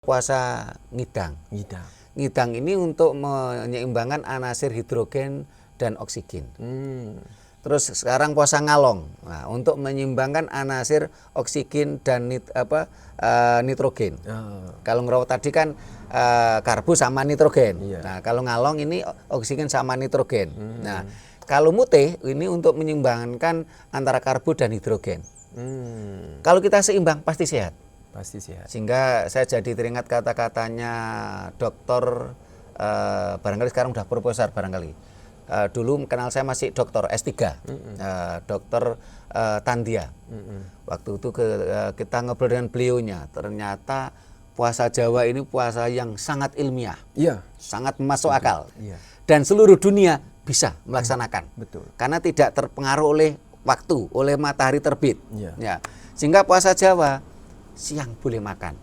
Puasa ngidang. Ngidang ini untuk menyeimbangkan anasir hidrogen dan oksigen. Terus sekarang puasa ngalong, nah, untuk menyeimbangkan anasir oksigen dan nitrogen. Kalau ngerawat tadi kan karbo sama nitrogen. Nah, kalau ngalong ini oksigen sama nitrogen. Nah, kalau mutih ini untuk menyeimbangkan antara karbo dan hidrogen. Kalau kita seimbang pasti sehat. Sehingga saya jadi teringat kata-katanya dokter, barangkali sekarang udah profesor barangkali. Dulu kenal saya masih dokter S3, dokter Tandia. Waktu itu kita ngobrol dengan beliaunya, ternyata puasa Jawa ini puasa yang sangat ilmiah, sangat masuk akal. Dan seluruh dunia bisa melaksanakan, karena tidak terpengaruh oleh waktu, oleh matahari terbit. Sehingga puasa Jawa siang boleh makan.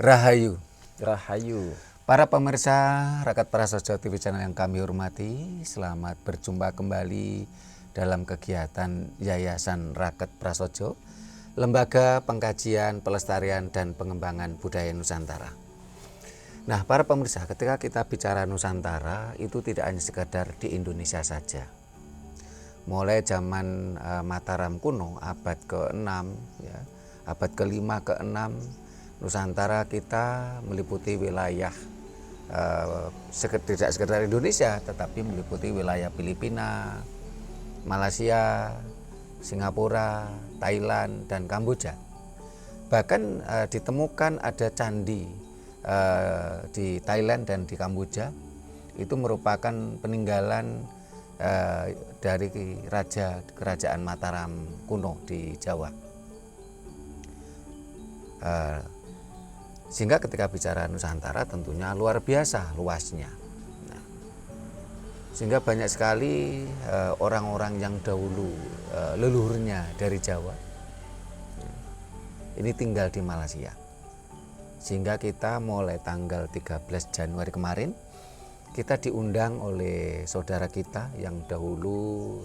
Rahayu. Para pemirsa Rakat Prasojo TV channel yang kami hormati, selamat berjumpa kembali dalam kegiatan Yayasan Rakat Prasojo, Lembaga Pengkajian, Pelestarian, dan Pengembangan Budaya Nusantara. Nah, para pemirsa, ketika kita bicara Nusantara, itu tidak hanya sekedar di Indonesia saja. Mulai zaman Mataram kuno, abad ke-6, abad ke-5, ke-6, Nusantara kita meliputi wilayah, tidak sekedar Indonesia, tetapi meliputi wilayah Filipina, Malaysia, Singapura, Thailand, dan Kamboja. Bahkan ditemukan ada candi di Thailand dan di Kamboja, itu merupakan peninggalan dari kerajaan Mataram kuno di Jawa. Sehingga ketika bicara Nusantara tentunya luar biasa luasnya. Sehingga banyak sekali orang-orang yang dahulu leluhurnya dari Jawa ini tinggal di Malaysia. Sehingga kita mulai tanggal 13 Januari kemarin kita diundang oleh saudara kita yang dahulu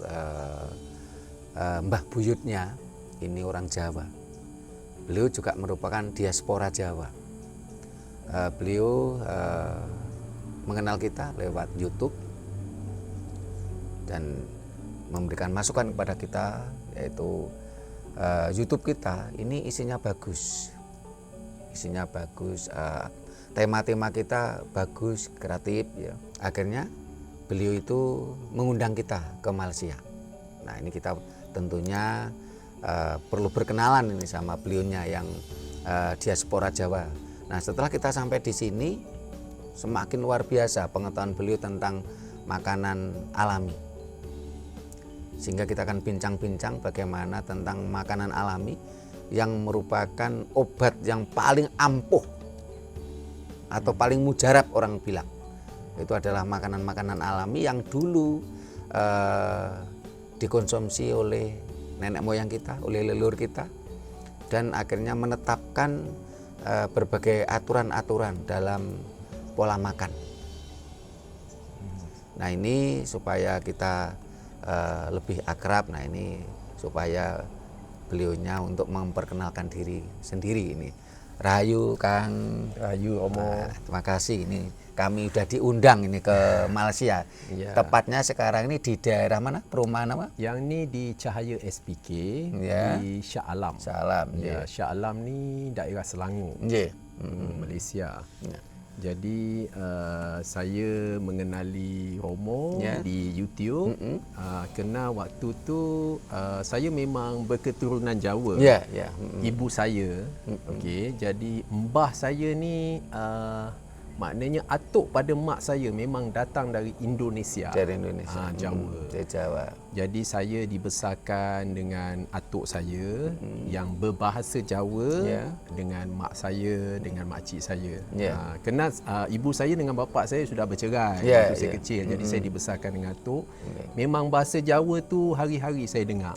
mbah buyutnya ini orang Jawa. Beliau juga merupakan diaspora Jawa. Beliau mengenal kita lewat YouTube dan memberikan masukan kepada kita, yaitu YouTube kita ini isinya bagus, tema-tema kita bagus, kreatif, ya. Akhirnya beliau itu mengundang kita ke Malaysia. Nah, ini kita tentunya perlu berkenalan ini sama beliaunya yang diaspora Jawa. Nah, setelah kita sampai di sini, semakin luar biasa pengetahuan beliau tentang makanan alami. Sehingga kita akan bincang-bincang bagaimana tentang makanan alami yang merupakan obat yang paling ampuh atau paling mujarab orang bilang. Itu adalah makanan-makanan alami yang dulu dikonsumsi oleh nenek moyang kita, oleh leluhur kita, dan akhirnya menetapkan berbagai aturan-aturan dalam pola makan. Nah, ini supaya kita lebih akrab. Nah, ini supaya beliaunya untuk memperkenalkan diri sendiri ini. Rahayu Kang. Rahayu Omo. Terima kasih, ini kami udah diundang ini ke Malaysia. Tepatnya sekarang ini di daerah mana? Perumahan apa? Yang ini di Cahaya SPK, di Shah Alam. Shah Alam ni daerah Selangor, Malaysia. Jadi saya mengenali Romo di YouTube kerana waktu tu saya memang berketurunan Jawa. Ibu saya, jadi mbah saya ni maknanya atuk pada mak saya memang datang dari Indonesia. Dari Indonesia. Jawa. Dari Jawa. Jadi saya dibesarkan dengan atuk saya yang berbahasa Jawa dengan mak saya, dengan makcik saya. Kena ibu saya dengan bapa saya sudah bercerai waktu saya kecil. Jadi saya dibesarkan dengan atuk. Memang bahasa Jawa tu hari-hari saya dengar.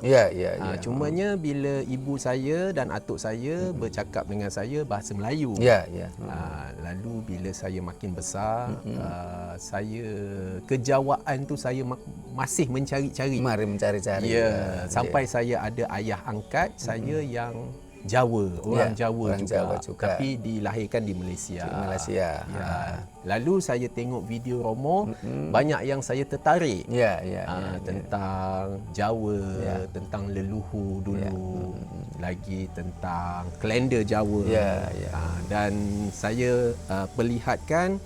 Cumanya bila ibu saya dan atuk saya bercakap dengan saya bahasa Melayu. Lalu bila saya makin besar, saya kejawaan tu saya masih mencari-cari. Sampai saya ada ayah angkat saya yang Jawa, orang Jawa juga. Tapi dilahirkan di Malaysia. Lalu saya tengok video Romo, banyak yang saya tertarik. Tentang Jawa, tentang leluhur dulu, lagi tentang kalender Jawa. Dan saya perlihatkan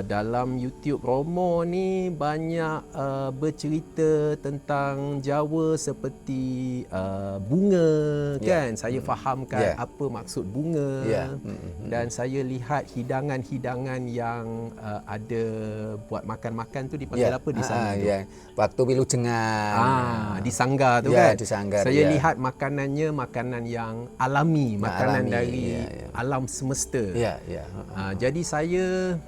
dalam YouTube Romo ni banyak bercerita tentang Jawa seperti bunga, kan? Saya fahamkan apa maksud bunga. Dan saya lihat hidangan-hidangan yang ada buat makan-makan tu dipanggil apa di sana tu? Waktu Wilujengan. Di Sanggar tu kan? Di Sanggar, saya lihat makanannya makanan yang alami, makanan dari alam semesta. Jadi saya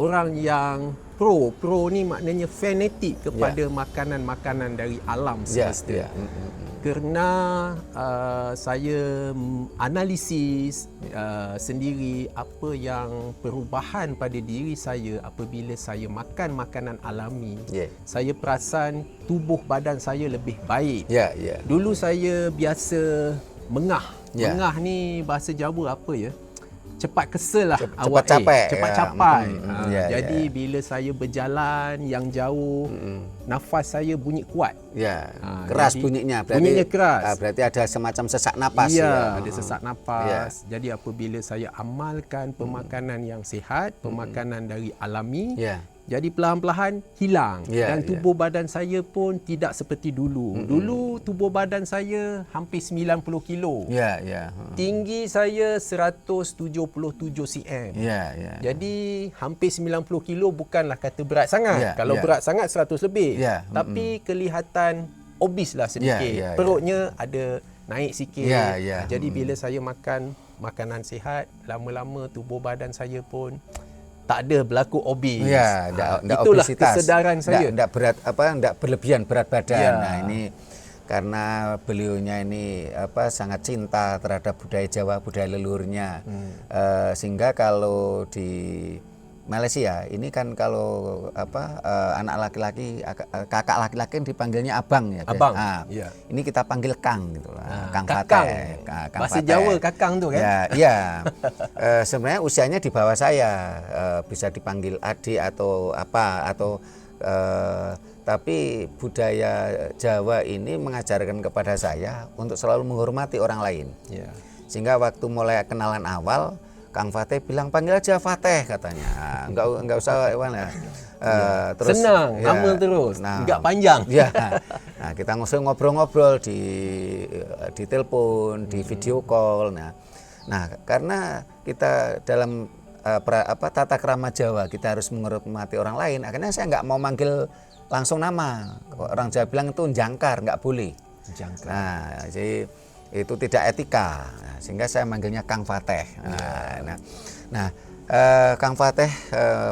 orang yang pro ni maknanya fanatik kepada makanan-makanan dari alam semesta. Kerana saya analisis sendiri apa yang perubahan pada diri saya apabila saya makan makanan alami. Saya perasan tubuh badan saya lebih baik. Dulu saya biasa mengah. Mengah ni bahasa Jawa apa ya? Cepat kesel lah, cepat capek. Cepat capai. Jadi bila saya berjalan yang jauh, nafas saya bunyi kuat. Keras bunyinya. Bunyinya keras. Berarti ada semacam sesak napas. Ada sesak napas. Jadi apabila saya amalkan pemakanan yang sihat, pemakanan dari alami, jadi perlahan-lahan hilang. Dan tubuh badan saya pun tidak seperti dulu. Dulu tubuh badan saya hampir 90 kilo. Tinggi saya 177 cm. Jadi hampir 90 kilo bukanlah kata berat sangat. Kalau berat sangat 100 lebih. Tapi kelihatan obes lah sedikit. Perutnya ada naik sikit. Jadi bila saya makan makanan sihat, lama-lama tubuh badan saya pun tak ada berlaku obes. Itulah obesitas. Kesedaran saya. Tidak berlebihan berat badan. Nah, ini karena beliaunya ini sangat cinta terhadap budaya Jawa, budaya leluhurnya. Sehingga kalau di Malaysia ini kan kalau anak laki-laki, kakak laki-laki dipanggilnya abang ya. Abang. Ini kita panggil Kang gitu lah. Kang Kakang. Kang Bahasa Fateh. Jawa Kakang tu kan? Sebenarnya usianya di bawah saya, bisa dipanggil adik atau tapi budaya Jawa ini mengajarkan kepada saya untuk selalu menghormati orang lain. Sehingga waktu mulai kenalan awal, Kang Fateh bilang panggil aja Fateh katanya, enggak usah terus senang, nama terus, enggak panjang. Nah, kita ngobrol-ngobrol di telepon, di video call. Nah, karena kita dalam tata krama Jawa kita harus menghormati orang lain. Akhirnya saya nggak mau manggil langsung nama. Orang Jawa bilang itu jangkar, nggak boleh. Nah, jadi itu tidak etika, sehingga saya manggilnya Kang Fateh. Kang Fateh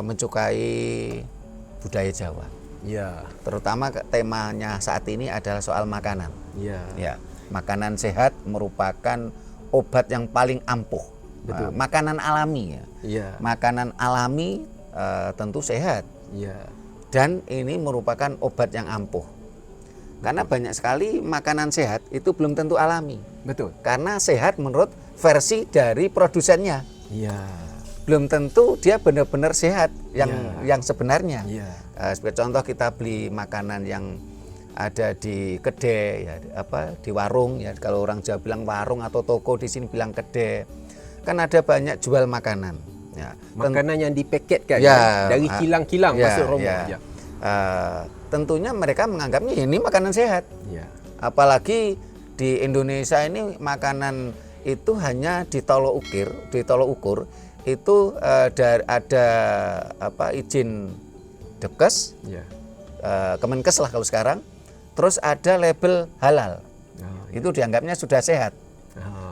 mencukai budaya Jawa. Terutama temanya saat ini adalah soal makanan. Makanan sehat merupakan obat yang paling ampuh. Makanan alami Makanan alami tentu sehat. Dan ini merupakan obat yang ampuh. Karena banyak sekali makanan sehat itu belum tentu alami. Karena sehat menurut versi dari produsennya. Belum tentu dia benar-benar sehat yang sebenarnya. Sebagai contoh kita beli makanan yang ada di kedai di warung ya. Kalau orang Jawa bilang warung atau toko, di sini bilang kedai. Kan ada banyak jual makanan. Makanan yang dipaketkan dari kilang-kilang masuk rumah. Tentunya mereka menganggapnya ini makanan sehat. Apalagi di Indonesia ini makanan itu hanya ditolok ukur itu ada izin Depkes, Kemenkes lah kalau sekarang. Terus ada label halal. Itu dianggapnya sudah sehat.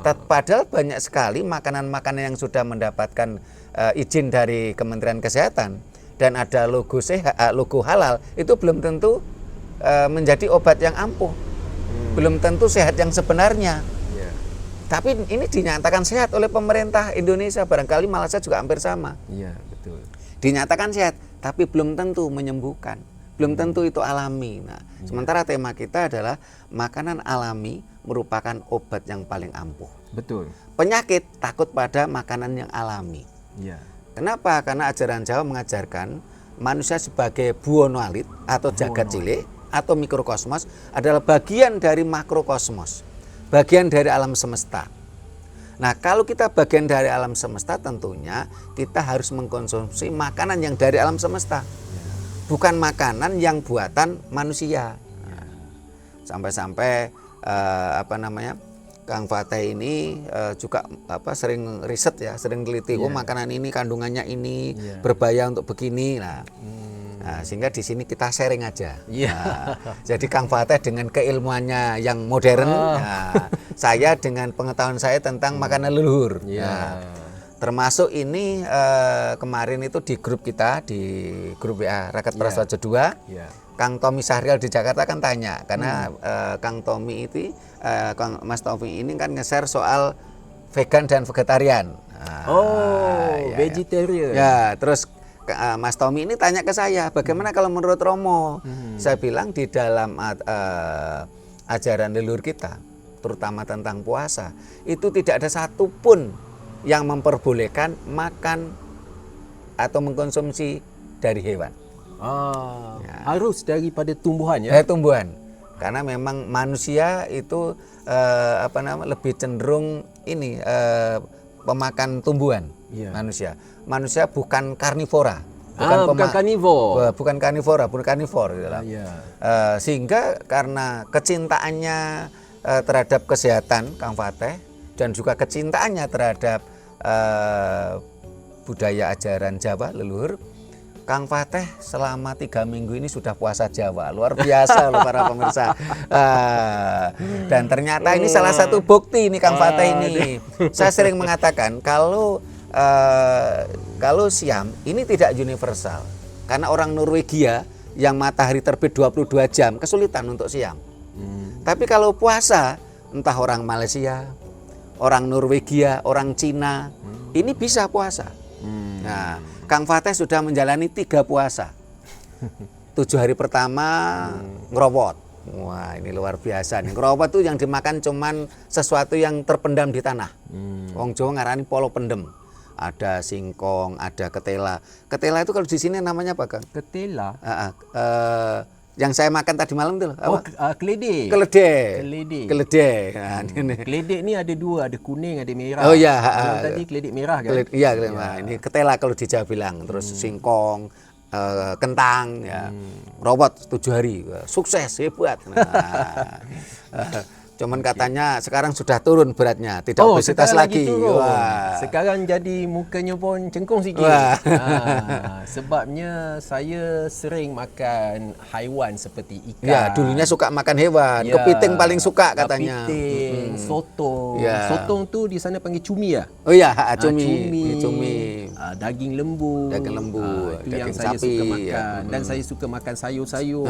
Padahal banyak sekali makanan-makanan yang sudah mendapatkan izin dari Kementerian Kesehatan dan ada logo sehat, logo halal, itu belum tentu menjadi obat yang ampuh. Belum tentu sehat yang sebenarnya. Tapi ini dinyatakan sehat oleh pemerintah Indonesia, barangkali Malaysia juga hampir sama. Iya, betul. Dinyatakan sehat, tapi belum tentu menyembuhkan. Belum tentu itu alami. Nah, sementara tema kita adalah makanan alami merupakan obat yang paling ampuh. Betul. Penyakit takut pada makanan yang alami. Iya. Kenapa? Karena ajaran Jawa mengajarkan manusia sebagai buono alit atau jagat cilik atau mikrokosmos adalah bagian dari makrokosmos, bagian dari alam semesta. Nah, kalau kita bagian dari alam semesta, tentunya kita harus mengkonsumsi makanan yang dari alam semesta, bukan makanan yang buatan manusia. Sampai-sampai Kang Fateh ini juga sering riset ya, sering teliti. Oh, makanan ini kandungannya ini berbahaya untuk begini. Nah, sehingga di sini kita sharing aja. Nah, jadi Kang Fateh dengan keilmuannya yang modern, saya dengan pengetahuan saya tentang makanan leluhur. Termasuk ini kemarin itu di grup kita, di grup WA Rakyat Prasaja 2, Kang Tommy Sahrial di Jakarta kan tanya, karena Kang Tommy itu, Mas Tommy ini kan nge-share soal vegan dan vegetarian. Vegetarian. Ya, terus Mas Tommy ini tanya ke saya, bagaimana kalau menurut Romo? Saya bilang di dalam ajaran leluhur kita, terutama tentang puasa, itu tidak ada satupun yang memperbolehkan makan atau mengkonsumsi dari hewan. Harus daripada tumbuhan ya? Tumbuhan. Karena memang manusia itu lebih cenderung ini pemakan tumbuhan. Manusia bukan karnivora. Bukan karnivor. Bukan karnivora, bukan karnivor gitu lah. Sehingga karena kecintaannya terhadap kesehatan Kang Fateh dan juga kecintaannya terhadap budaya ajaran Jawa leluhur, Kang Fateh selama 3 minggu ini sudah puasa Jawa. Luar biasa loh para pemirsa. Dan ternyata ini salah satu bukti ini Kang Fateh ini. Saya sering mengatakan kalau siam ini tidak universal. Karena orang Norwegia yang matahari terbit 22 jam kesulitan untuk siam. Tapi kalau puasa, entah orang Malaysia, orang Norwegia, orang Cina, ini bisa puasa. Nah, Kang Fateh sudah menjalani 3 puasa. 7 hari pertama ngerobot. Wah, ini luar biasa nih. Ngerobot tuh yang dimakan cuman sesuatu yang terpendam di tanah. Wong Jawa ngarani polo pendem. Ada singkong, ada ketela. Ketela itu kalau di sini namanya apa, Kang? Ketela. Yang saya makan tadi malam itu keledek. Keledek. Nah, keledek ni ada 2, ada kuning, ada merah. Oh iya, tadi keledek merah kan? Iya, ini ketela kalau di Jawa bilang. Terus singkong, kentang, ya. Robot 7 hari, sukses, hebat. Nah, cuman katanya sekarang sudah turun beratnya, tidak obesitas lagi. Sekarang jadi mukanya pun cengkung sikit. Sebabnya saya sering makan haiwan seperti ikan. Ya, dulunya suka makan hewan. Kepiting paling suka katanya. Kepiting, sotong. Sotong tu di sana panggil cumi ya? Oh iya, cumi. Daging lembu. Itu yang saya suka makan. Dan saya suka makan sayur-sayur.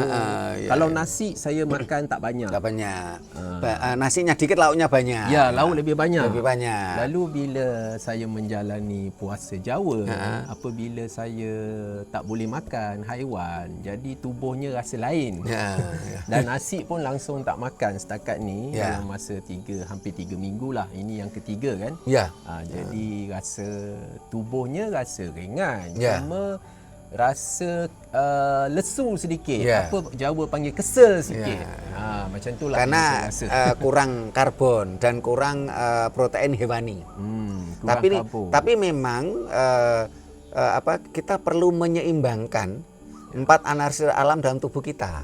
Kalau nasi saya makan tak banyak. Nasinya dikit, lauknya banyak. Ya, lauk lebih banyak. Lalu bila saya menjalani puasa Jawa, apabila saya tak boleh makan haiwan, jadi tubuhnya rasa lain. Dan nasi pun langsung tak makan setakat ni dalam masa hampir 3 minggu lah. Ini yang ketiga kan. Jadi rasa tubuhnya rasa ringan. Cuma rasa lesu sedikit. Apa Jawa panggil kesel sikit. Macam itulah. Karena kurang karbon dan kurang protein hewani. Tapi memang kita perlu menyeimbangkan 4 anasir alam dalam tubuh kita.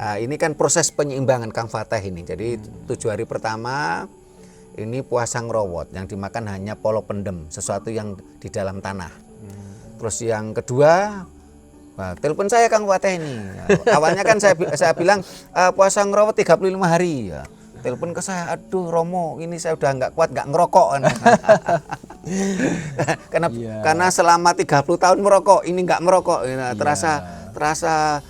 Ini kan proses penyeimbangan Kang Fateh ini. Jadi 7 hari pertama ini puasa ngerowot, yang dimakan hanya polo pendem, sesuatu yang di dalam tanah. Terus yang kedua Wah, telepon saya Kang Fateh ini. Awalnya kan saya bilang puasa ngerawat 35 hari ya. Telepon ke saya, aduh Romo, ini saya udah nggak kuat, nggak ngerokok. Karena selama 30 tahun merokok, ini nggak merokok. Terasa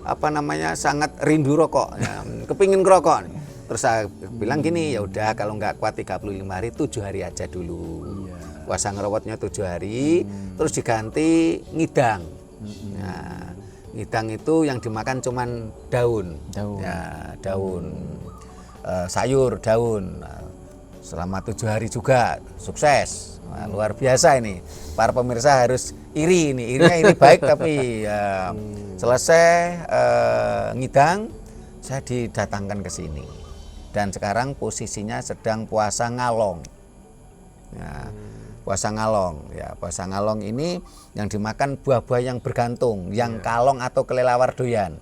apa namanya, sangat rindu rokok, ya. Kepingin ngerokok. Terus saya bilang gini, ya udah kalau nggak kuat 35 hari, 7 hari aja dulu. Puasa ngerawatnya 7 hari, terus diganti ngidang. Nah, ngidang itu yang dimakan cuman daun. Ya, daun. Sayur, daun. Nah, selama 7 hari juga sukses. Nah, luar biasa ini. Para pemirsa harus iri ini. Irinya ini baik tapi selesai ngidang, saya didatangkan ke sini. Dan sekarang posisinya sedang puasa ngalong. Ya, puasa ngalong. Ya, puasa ngalong ini yang dimakan buah-buah yang bergantung, yang kalong atau kelelawar doyan.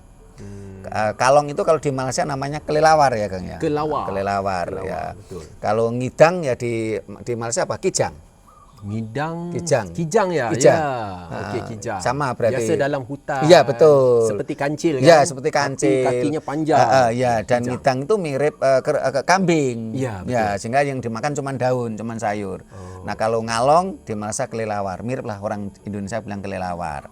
Kalong itu kalau di Malaysia namanya kelelawar ya Kang ya. Kelelawar ya. Betul. Kalau ngidang ya di Malaysia apa? Kijang. Kijang ya. Kijang. Okey, kijang. Sama berarti. Biasa dalam hutan. Iya, betul. Seperti kancil kan? Iya, seperti kancil. Tapi kakinya panjang. Ya, dan ngidang itu mirip kambing. Iya, betul. Ya, sehingga yang dimakan cuma daun, cuma sayur. Nah, kalau ngalong di Malaysia kelelawar. Mirip lah orang Indonesia bilang kelelawar.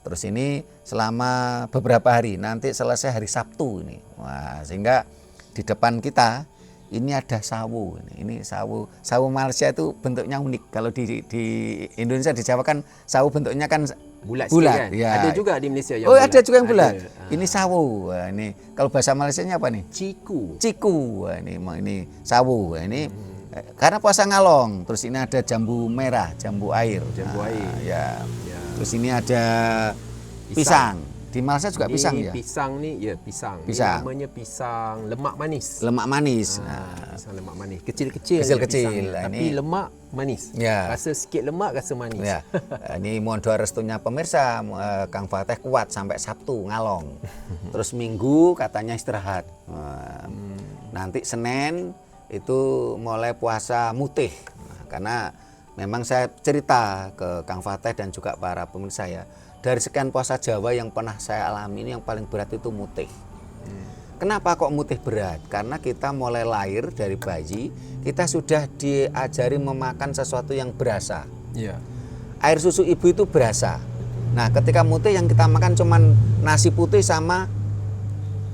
Terus ini selama beberapa hari, nanti selesai hari Sabtu ini. Wah, sehingga di depan kita ini ada sawu. Ini sawu. Sawu Malaysia itu bentuknya unik. Kalau di Indonesia, di Jawa kan sawu bentuknya kan bulat. Bulat. Kan? Ya. Ada juga di Malaysia yang bulat. bulat. Ada juga yang bulat. Ada. Ini sawu. Wah, ini kalau bahasa Malaysianya apa nih? Ciku. Wah, ini sawu. Wah, ini karena puasa ngalong. Terus ini ada jambu merah, jambu air. Ya. Terus ini ada pisang. Di Malaysia juga Ini pisang ya. Pisang ni, ya pisang. Ini namanya pisang lemak manis. Lemak manis. Pisang lemak manis. Kecil-kecil. Kecil-kecil. Tapi lemak manis. Ya. Rasa sikit lemak, rasa manis. Ya. Ini mohon doa restunya pemirsa, Kang Fateh kuat sampai Sabtu ngalong. Terus Minggu katanya istirahat. Nanti Senin itu mulai puasa mutih. Karena memang saya cerita ke Kang Fateh dan juga para pemirsa ya, dari sekian puasa Jawa yang pernah saya alami ini yang paling berat itu mutih. Kenapa kok mutih berat? Karena kita mulai lahir dari bayi, kita sudah diajari memakan sesuatu yang berasa. Ya. Air susu ibu itu berasa. Nah, ketika mutih yang kita makan cuman nasi putih sama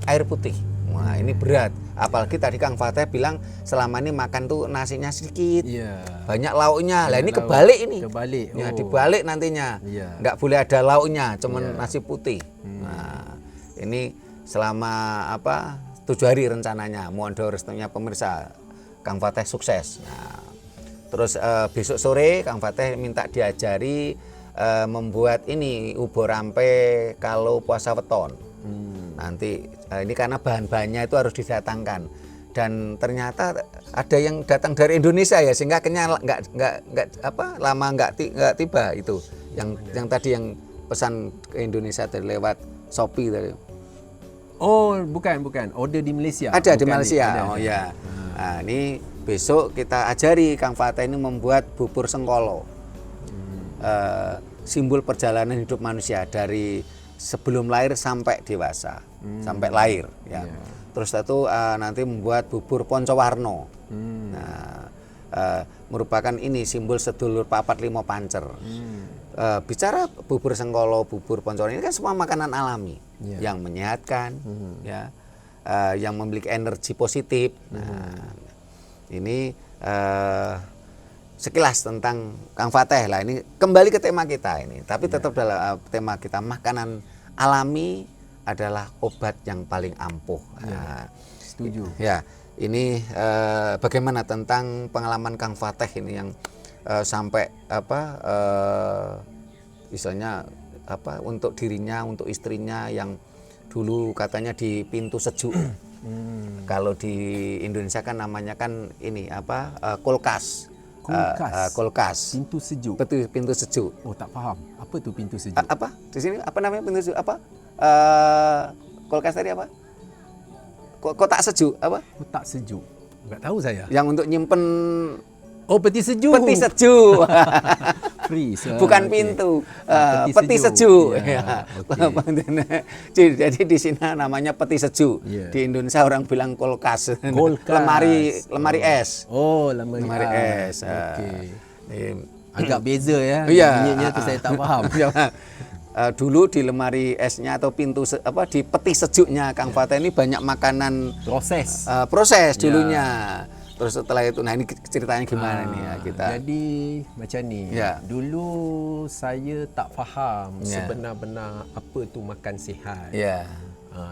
air putih. Wah, ini berat. Apalagi tadi Kang Fateh bilang selama ini makan tuh nasinya sedikit, banyak lauknya. Lah ini kebalik ini. Ya, dibalik nantinya. Nggak boleh ada lauknya, cuman nasi putih. Nah, ini selama 7 hari rencananya. Mohon doa restunya pemirsa, Kang Fateh sukses. Nah, terus besok sore Kang Fateh minta diajari membuat ini ubur rampe kalau puasa weton. Nanti ini karena bahan-bahannya itu harus didatangkan dan ternyata ada yang datang dari Indonesia ya, sehingga akhirnya lama nggak tiba itu yang tadi yang pesan ke Indonesia dari lewat Shopee tadi. Oh, bukan order di Malaysia. Ada bukan di Malaysia. ada. Ya. Nah, ini besok kita ajari Kang Fateh ini membuat bubur sengkolo. Simbol perjalanan hidup manusia dari sebelum lahir sampai dewasa, sampai lahir ya. Terus itu nanti membuat bubur poncowarno. Nah, merupakan ini simbol sedulur papat limo pancer. Bicara bubur sengkolo, bubur poncowarno ini kan semua makanan alami yang menyehatkan, ya, yang memiliki energi positif. Nah, ini sekilas tentang Kang Fateh lah. Ini kembali ke tema kita ini, tapi tetap dalam tema kita, makanan alami adalah obat yang paling ampuh. Setuju. Ya, ini bagaimana tentang pengalaman Kang Fateh ini yang sampai misalnya untuk dirinya, untuk istrinya yang dulu katanya di pintu sejuk. Kalau di Indonesia kan namanya kan ini kulkas. Kulkas. Pintu sejuk. Betul, pintu sejuk. Oh, tak faham. Apa tu pintu sejuk? Apa? Di sini apa namanya pintu sejuk? Kulkas tadi apa? Kotak sejuk apa? Kotak sejuk. Enggak tahu saya. Yang untuk nyimpen peti sejuk. Peti sejuk. freeze. Bukan Okey. pintu, Peti peti sejuk. sejuk. Ya, Ya. Jadi di sini namanya peti sejuk. Ya. Di Indonesia orang bilang kulkas. Kulkas. Lemari es. Oh, lemari es. Okey. Eh, Agak beza ya. Iya. Bunyinya tu saya tak faham. Dulu di lemari esnya atau pintu di peti sejuknya Kang Fatah ini banyak makanan proses dulunya. Terus setelah itu, nah ini ceritanya gimana nih ya kita. Jadi macam ni. Ya. Dulu saya tak faham Ya. sebenar-benar apa tu makan sihat. Ya.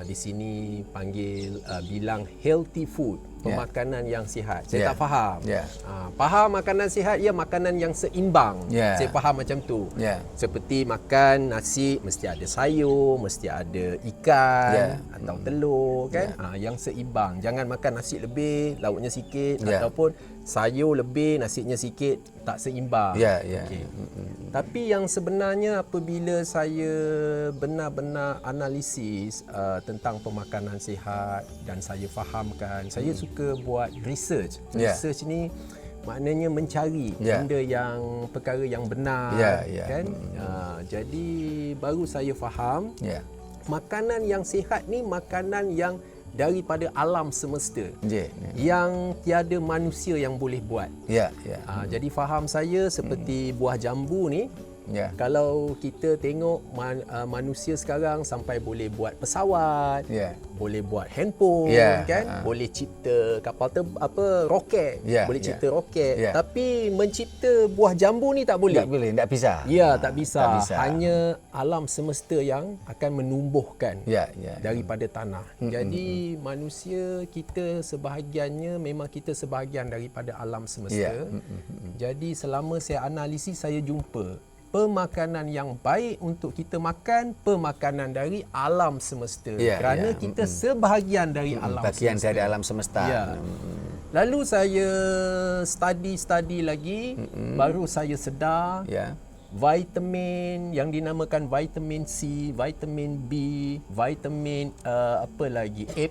Di sini panggil bilang healthy food, pemakanan yang sihat. Saya tak faham. Faham makanan sihat ia makanan yang seimbang. Saya faham macam tu. Seperti makan nasi mesti ada sayur, mesti ada ikan atau telur kan. Yang seimbang. Jangan makan nasi lebih, lauknya sikit ataupun sayur lebih, nasinya sikit, tak seimbang. Okay. Tapi yang sebenarnya apabila saya benar-benar analisis tentang pemakanan sihat dan saya fahamkan, saya suka buat research. Research ni maknanya mencari benda yang perkara yang benar kan. Jadi baru saya faham makanan yang sihat ni makanan yang daripada alam semesta yang tiada manusia yang boleh buat. Jadi faham saya seperti buah jambu ni. Kalau kita tengok manusia sekarang sampai boleh buat pesawat, boleh buat handphone kan, boleh cipta kapal roket, boleh cipta roket. Tapi mencipta buah jambu ni tak boleh. Tak bisa. Tak bisa. Hanya alam semesta yang akan menumbuhkan daripada tanah. Jadi manusia kita sebahagiannya memang kita sebahagian daripada alam semesta. Jadi selama saya analisis saya jumpa pemakanan yang baik untuk kita makan, pemakanan dari alam semesta. Kerana kita sebahagian dari alam bagian semesta. dari alam semesta. Lalu saya study lagi, baru saya sedar vitamin yang dinamakan vitamin C, vitamin B, vitamin apa lagi? A+,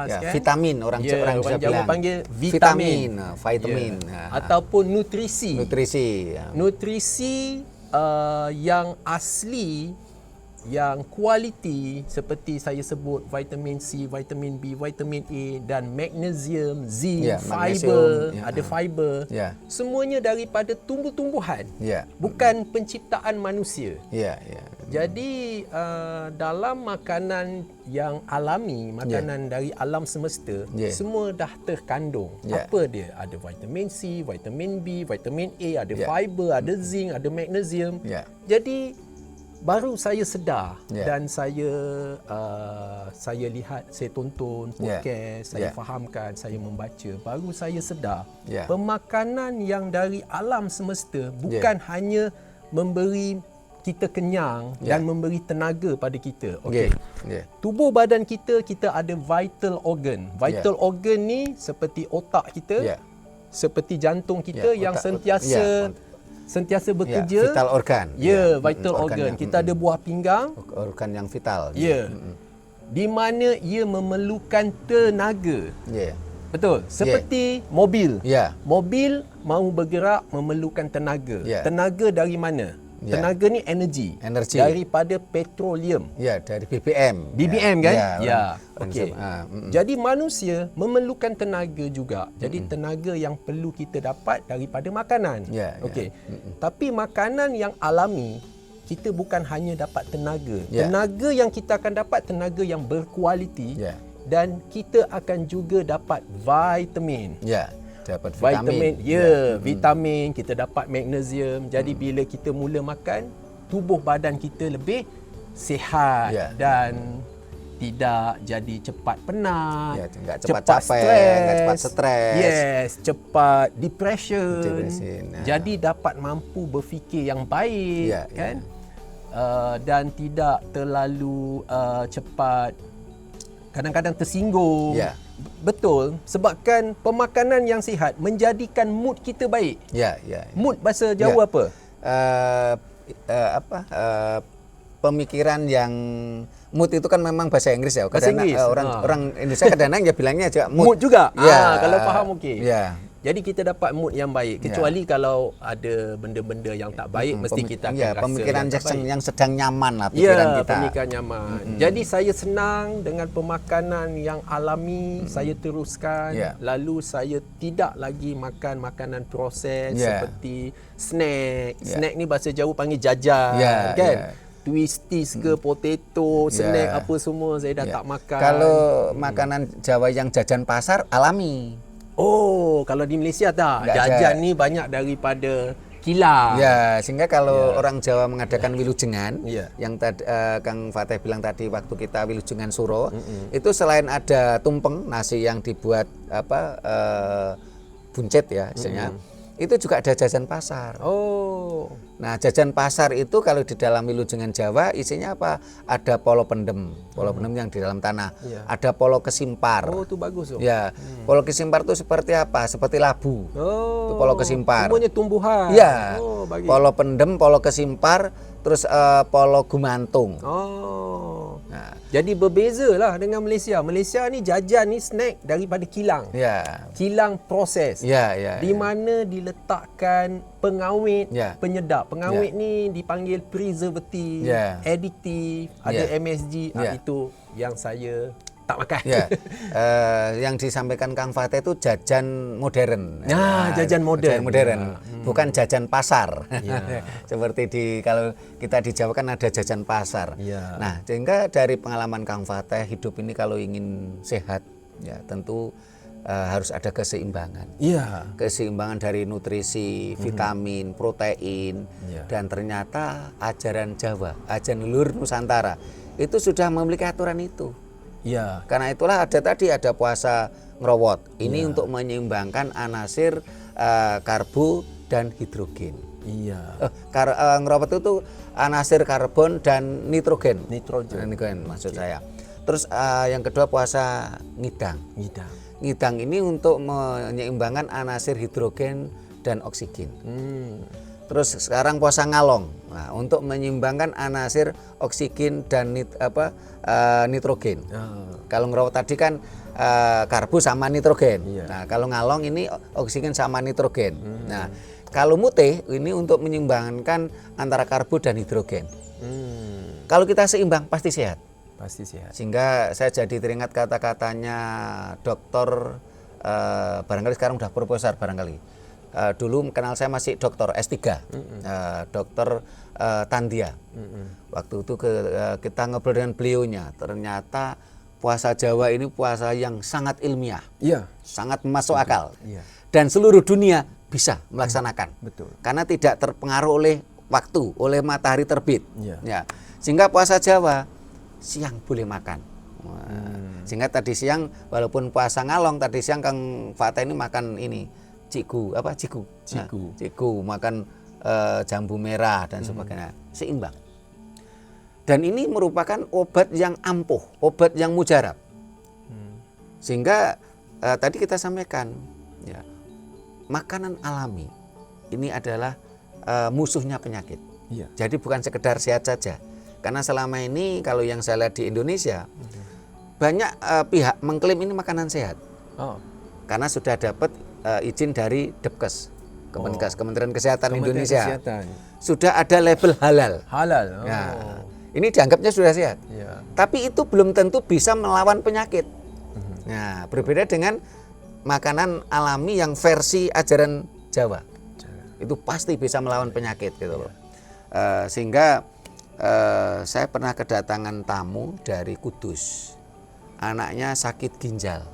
kan? Vitamin orang bisa Jawa bilang. panggil vitamin. Vitamin. Ataupun nutrisi. Nutrisi. Yang asli, yang kualiti seperti saya sebut vitamin C, vitamin B, vitamin A dan magnesium, zinc, fiber, ada fiber. Semuanya daripada tumbuh-tumbuhan. Bukan penciptaan manusia. Jadi dalam makanan yang alami, makanan dari alam semesta, semua dah terkandung. Apa dia? Ada vitamin C, vitamin B, vitamin A, ada fiber, ada zinc, ada magnesium. Jadi baru saya sedar dan saya lihat, saya tonton podcast, saya fahamkan, saya membaca, baru saya sedar pemakanan yang dari alam semesta bukan hanya memberi kita kenyang dan memberi tenaga pada kita. Tubuh badan kita ada vital organ. Vital organ ni seperti otak kita, seperti jantung kita yang sentiasa bekerja. Vital organ. Vital organ. Kita ada buah pinggang. Organ yang vital. Di mana ia memerlukan tenaga. Betul. Seperti mobil. Mobil mahu bergerak memerlukan tenaga. Tenaga dari mana? Tenaga ni energi. Daripada petroleum. Dari BBM. BBM kan? Okey. Jadi manusia memerlukan tenaga juga. Jadi tenaga yang perlu kita dapat daripada makanan. Okey. Tapi makanan yang alami, kita bukan hanya dapat tenaga. Tenaga yang kita akan dapat tenaga yang berkualiti dan kita akan juga dapat vitamin. Dapat vitamin, kita dapat magnesium. Jadi bila kita mula makan, tubuh badan kita lebih sihat dan tidak jadi cepat penat, cepat capek, cepat stres. Cepat depression. Jadi dapat mampu berfikir yang baik, kan? Dan tidak terlalu cepat kadang-kadang tersinggung. Betul, sebabkan pemakanan yang sihat menjadikan mood kita baik. Mood bahasa Jawa apa? Pemikiran yang mood itu kan memang bahasa Inggris ya. Kadang orang Indonesia kadang-kadang ya bilangnya juga mood. Mood juga. Kalau faham okey. Jadi kita dapat mood yang baik. Kecuali kalau ada benda-benda yang tak baik, mesti kita akan rasa pemikiran yang tak baik. yang sedang nyaman lah pikiran kita. Pemikiran nyaman. Jadi saya senang dengan pemakanan yang alami, saya teruskan. Lalu saya tidak lagi makan makanan proses seperti snack. Snack ni bahasa Jawa panggil jajan, kan? Twisties ke potato, snack apa semua saya dah tak makan. Kalau makanan Jawa yang jajan pasar alami. Oh, kalau di Malaysia tak. Jajan ni banyak daripada kilang. Ya, sehingga kalau orang Jawa mengadakan wilujengan, yang tadi Kang Fateh bilang tadi waktu kita wilujengan Suro, itu selain ada tumpeng nasi yang dibuat buncit ya, istilahnya, itu juga ada jajan pasar. Oh. Nah, jajan pasar itu kalau di dalam wilujengan Jawa isinya apa? Ada polo pendem yang di dalam tanah. Ada polo kesimpar. Oh, itu bagus tuh. Ya, polo kesimpar itu seperti apa? Seperti labu. Oh. Itu polo kesimpar. Semuanya tumbuhan. Ya. Oh, bagus. Polo pendem, polo kesimpar, terus polo gumantung. Oh. Nah, jadi berbeza lah dengan Malaysia. Malaysia ni jajan ni snack daripada kilang. Ya. Kilang proses. Di mana diletakkan pengawet, penyedap. Pengawet ni dipanggil preservative, additive, ada MSG. Itu yang saya tak makan. Yang disampaikan Kang Fateh itu jajan modern. Jajan modern. Bukan jajan pasar. Seperti kalau kita di Jawa kan ada jajan pasar. Nah, sehingga dari pengalaman Kang Fateh, hidup ini kalau ingin sehat, ya tentu harus ada keseimbangan. Keseimbangan dari nutrisi, vitamin, protein, dan ternyata ajaran Jawa, ajaran leluhur Nusantara itu sudah memiliki aturan itu. Karena itulah ada puasa ngerowot. Ini untuk menyeimbangkan anasir karbo dan hidrogen. Ngerowot itu anasir karbon dan nitrogen. Nitrogen maksud saya. Terus yang kedua puasa ngidang. Ngidang ini untuk menyeimbangkan anasir hidrogen dan oksigen. Terus sekarang puasa ngalong, nah, untuk menyeimbangkan anasir oksigen dan nitrogen. Kalau ngerawat tadi kan karbo sama nitrogen. Nah, kalau ngalong ini oksigen sama nitrogen. Nah, kalau mutih ini untuk menyeimbangkan antara karbo dan hidrogen. Kalau kita seimbang pasti sehat. Sehingga saya jadi teringat kata-katanya dokter barangkali sekarang udah profesor barangkali. Dulu kenal saya masih dokter S3, dokter Tandia. Waktu itu kita ngobrol dengan beliaunya, ternyata puasa Jawa ini puasa yang sangat ilmiah, sangat masuk akal, dan seluruh dunia bisa melaksanakan, karena tidak terpengaruh oleh waktu, oleh matahari terbit. Sehingga puasa Jawa siang boleh makan. Sehingga tadi siang walaupun puasa ngalong, tadi siang Kang Fateh ini makan ini ciku, makan jambu merah dan sebagainya, seimbang. Dan ini merupakan obat yang ampuh, obat yang mujarab. Sehingga tadi kita sampaikan, makanan alami ini adalah musuhnya penyakit. Jadi bukan sekedar sehat saja. Karena selama ini kalau yang saya lihat di Indonesia, banyak pihak mengklaim ini makanan sehat. Karena sudah dapat izin dari Depkes, Kementerian Kesehatan Indonesia. Sudah ada label halal. Ini dianggapnya sudah sehat. Tapi itu belum tentu bisa melawan penyakit. Nah, berbeda dengan makanan alami yang versi ajaran Jawa. Itu pasti bisa melawan penyakit gitu loh. Sehingga saya pernah kedatangan tamu dari Kudus, anaknya sakit ginjal,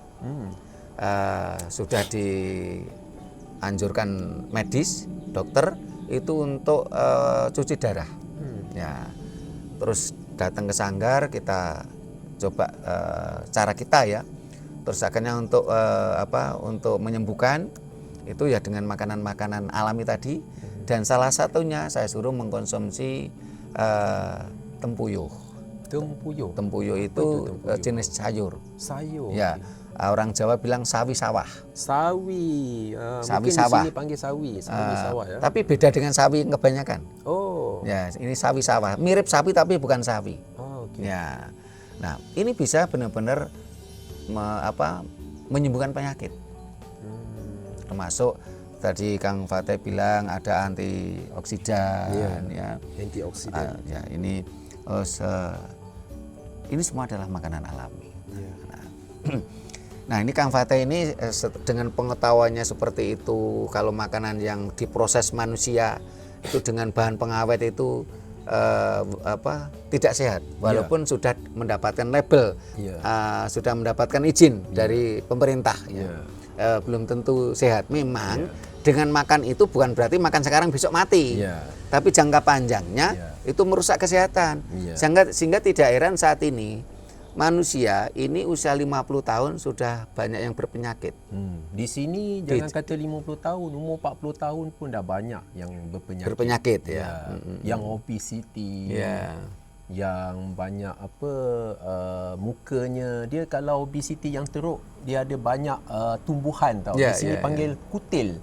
sudah dianjurkan medis dokter itu untuk cuci darah, terus datang ke sanggar, kita coba cara kita ya, terus akhirnya untuk untuk menyembuhkan itu ya dengan makanan-makanan alami tadi, dan salah satunya saya suruh mengkonsumsi tempuyuh. Tempuyuh itu jenis sayur. Ya, orang Jawa bilang sawi sawah. Sawi sawah. Di sini panggil sawi sawah ya. Tapi beda dengan sawi kebanyakan. Ya, ini sawi sawah. Mirip sapi tapi bukan sawi. Ya. Nah, ini bisa benar-benar menyembuhkan penyakit. termasuk tadi Kang Fateh bilang ada antioksidan, ya. Antioksidan. Ya, ini semua adalah makanan alami. Nah, ini Kang Fateh ini dengan pengetahuannya seperti itu, kalau makanan yang diproses manusia itu dengan bahan pengawet itu tidak sehat, walaupun sudah mendapatkan label, sudah mendapatkan izin dari pemerintah, belum tentu sehat. Memang dengan makan itu bukan berarti makan sekarang besok mati, tapi jangka panjangnya itu merusak kesehatan, sehingga tidak heran saat ini manusia ini usia 50 tahun sudah banyak yang berpenyakit. Di sini jangan kata 50 tahun, umur 40 tahun pun dah banyak yang berpenyakit. Ya. Yang obesity. Yang banyak mukanya dia, kalau obesity yang teruk dia ada banyak tumbuhan tau. Di sini panggil kutil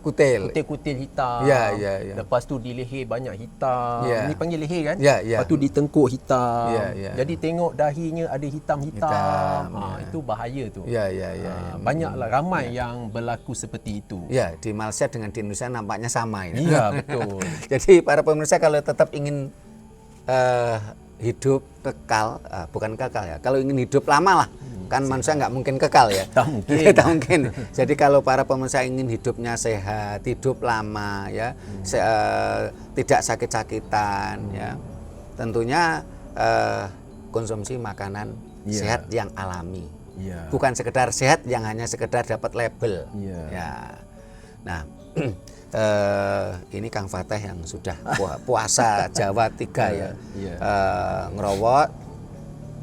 hitam. Lepas tu di leher banyak hitam. Ini panggil leher kan? Lepas tu di tengkuk hitam. Jadi tengok dahinya ada hitam. Itu bahaya tu. Banyaklah ramai yang berlaku seperti itu. Ya, di Malaysia dengan di Indonesia nampaknya sama ini. Iya, betul. Jadi para pemirsa kalau tetap ingin hidup kekal, bukan kekal ya, kalau ingin hidup lama lah, kan manusia nggak mungkin kekal ya. Tak mungkin. Tak mungkin. Jadi kalau para pemirsa ingin hidupnya sehat, hidup lama ya, tidak sakit-sakitan ya, tentunya konsumsi makanan sehat yang alami. Bukan sekedar sehat yang hanya sekedar dapat label. Ya. Nah, ini Kang Fateh yang sudah puasa Jawa 3 ya, ngerowot,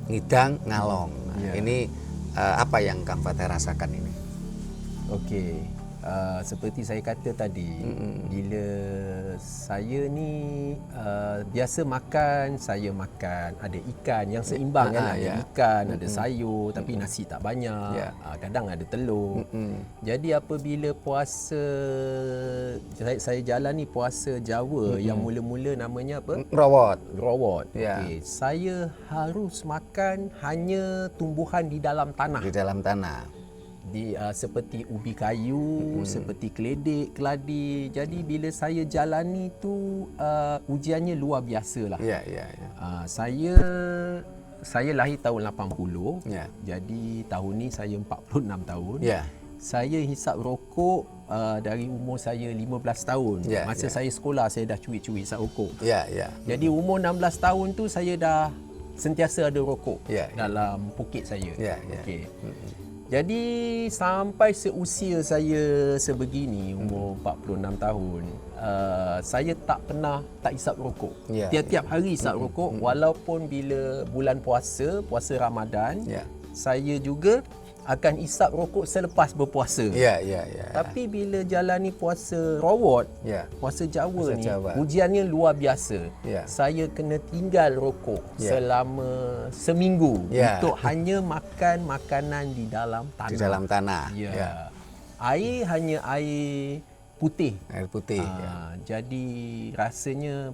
ngidang, ngalong. Ini apa yang Kang Fateh rasakan ini? Okey, seperti saya kata tadi, bila saya ni biasa makan, saya makan ada ikan yang seimbang kan, ada ikan, ada sayur, tapi nasi tak banyak, kadang ada telur. Jadi apabila puasa, saya jalani puasa Jawa yang mula-mula namanya apa? Rawat. Okey, saya harus makan hanya tumbuhan di dalam tanah. Di dalam tanah. Seperti ubi kayu, seperti keledek, keladi. Jadi bila saya jalani tu ujiannya luar biasa lah. Saya lahir tahun 80. Jadi tahun ni saya 46 tahun. Saya hisap rokok dari umur saya 15 tahun. Masa saya sekolah saya dah curi-curi hisap rokok. Jadi umur 16 tahun tu saya dah sentiasa ada rokok dalam poket saya. Okey. Jadi sampai seusia saya sebegini, umur 46 tahun, saya tak pernah tak isap rokok. Tiap-tiap hari isap rokok, walaupun bila bulan puasa Ramadan, saya juga akan isap rokok selepas berpuasa. Tapi bila jalani puasa rawat, puasa Jawa ni, ujiannya luar biasa. Saya kena tinggal rokok selama seminggu untuk hanya makan makanan di dalam tanah. Di dalam tanah. Air hanya air putih. Air putih. Jadi rasanya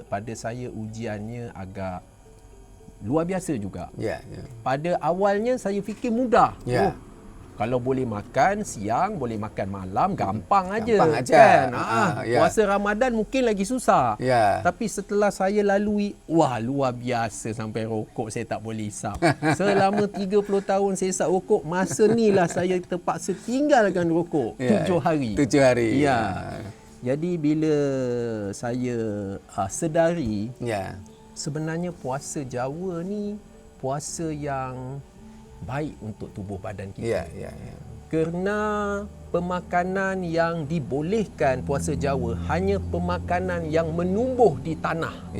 pada saya ujiannya agak luar biasa juga. Pada awalnya saya fikir mudah. Kalau boleh makan siang, boleh makan malam, gampang aja. Kan? Puasa Ramadan mungkin lagi susah. Tapi setelah saya lalui, luar biasa, sampai rokok saya tak boleh isap. Selama 30 tahun saya isap rokok, masa ni lah saya terpaksa tinggalkan rokok 7 hari. 7 hari. Jadi bila saya sedari, sebenarnya puasa Jawa ni puasa yang baik untuk tubuh badan kita. Kerana pemakanan yang dibolehkan puasa Jawa hanya pemakanan yang menumbuh di tanah.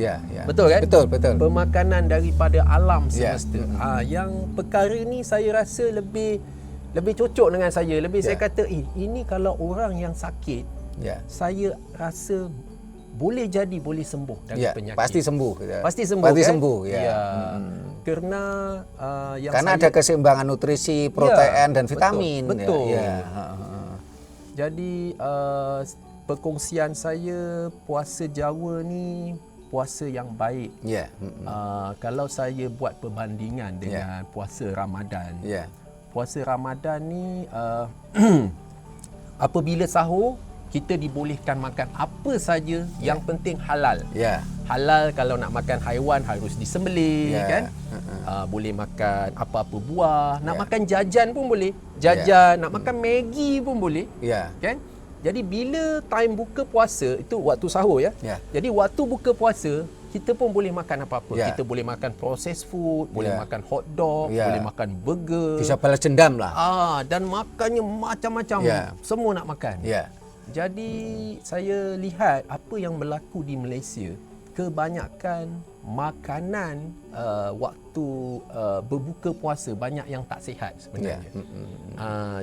Betul kan? Betul. Pemakanan daripada alam semesta. Yang perkara ni saya rasa lebih cocok dengan saya. Saya kata, ini kalau orang yang sakit, saya rasa boleh sembuh dari penyakit. Pasti sembuh. Pasti sembuh. Kerana karena ada keseimbangan nutrisi, protein dan vitamin. Betul. Jadi perkongsian saya, puasa Jawa ni puasa yang baik. Kalau saya buat perbandingan dengan puasa Ramadan. Puasa Ramadan ni apabila sahur kita dibolehkan makan apa saja yang penting halal. Halal kalau nak makan haiwan harus disembelih kan. Boleh makan apa-apa buah, nak makan jajan pun boleh. Jajan, nak makan Maggi pun boleh. Kan? Jadi bila time buka puasa itu waktu sahur ya. Jadi waktu buka puasa kita pun boleh makan apa-apa. Kita boleh makan processed food, boleh makan hot dog, boleh makan burger. Bisa balas dendam lah. Dan makannya macam-macam. Semua nak makan. Jadi saya lihat apa yang berlaku di Malaysia, kebanyakan makanan waktu berbuka puasa banyak yang tak sihat sebenarnya.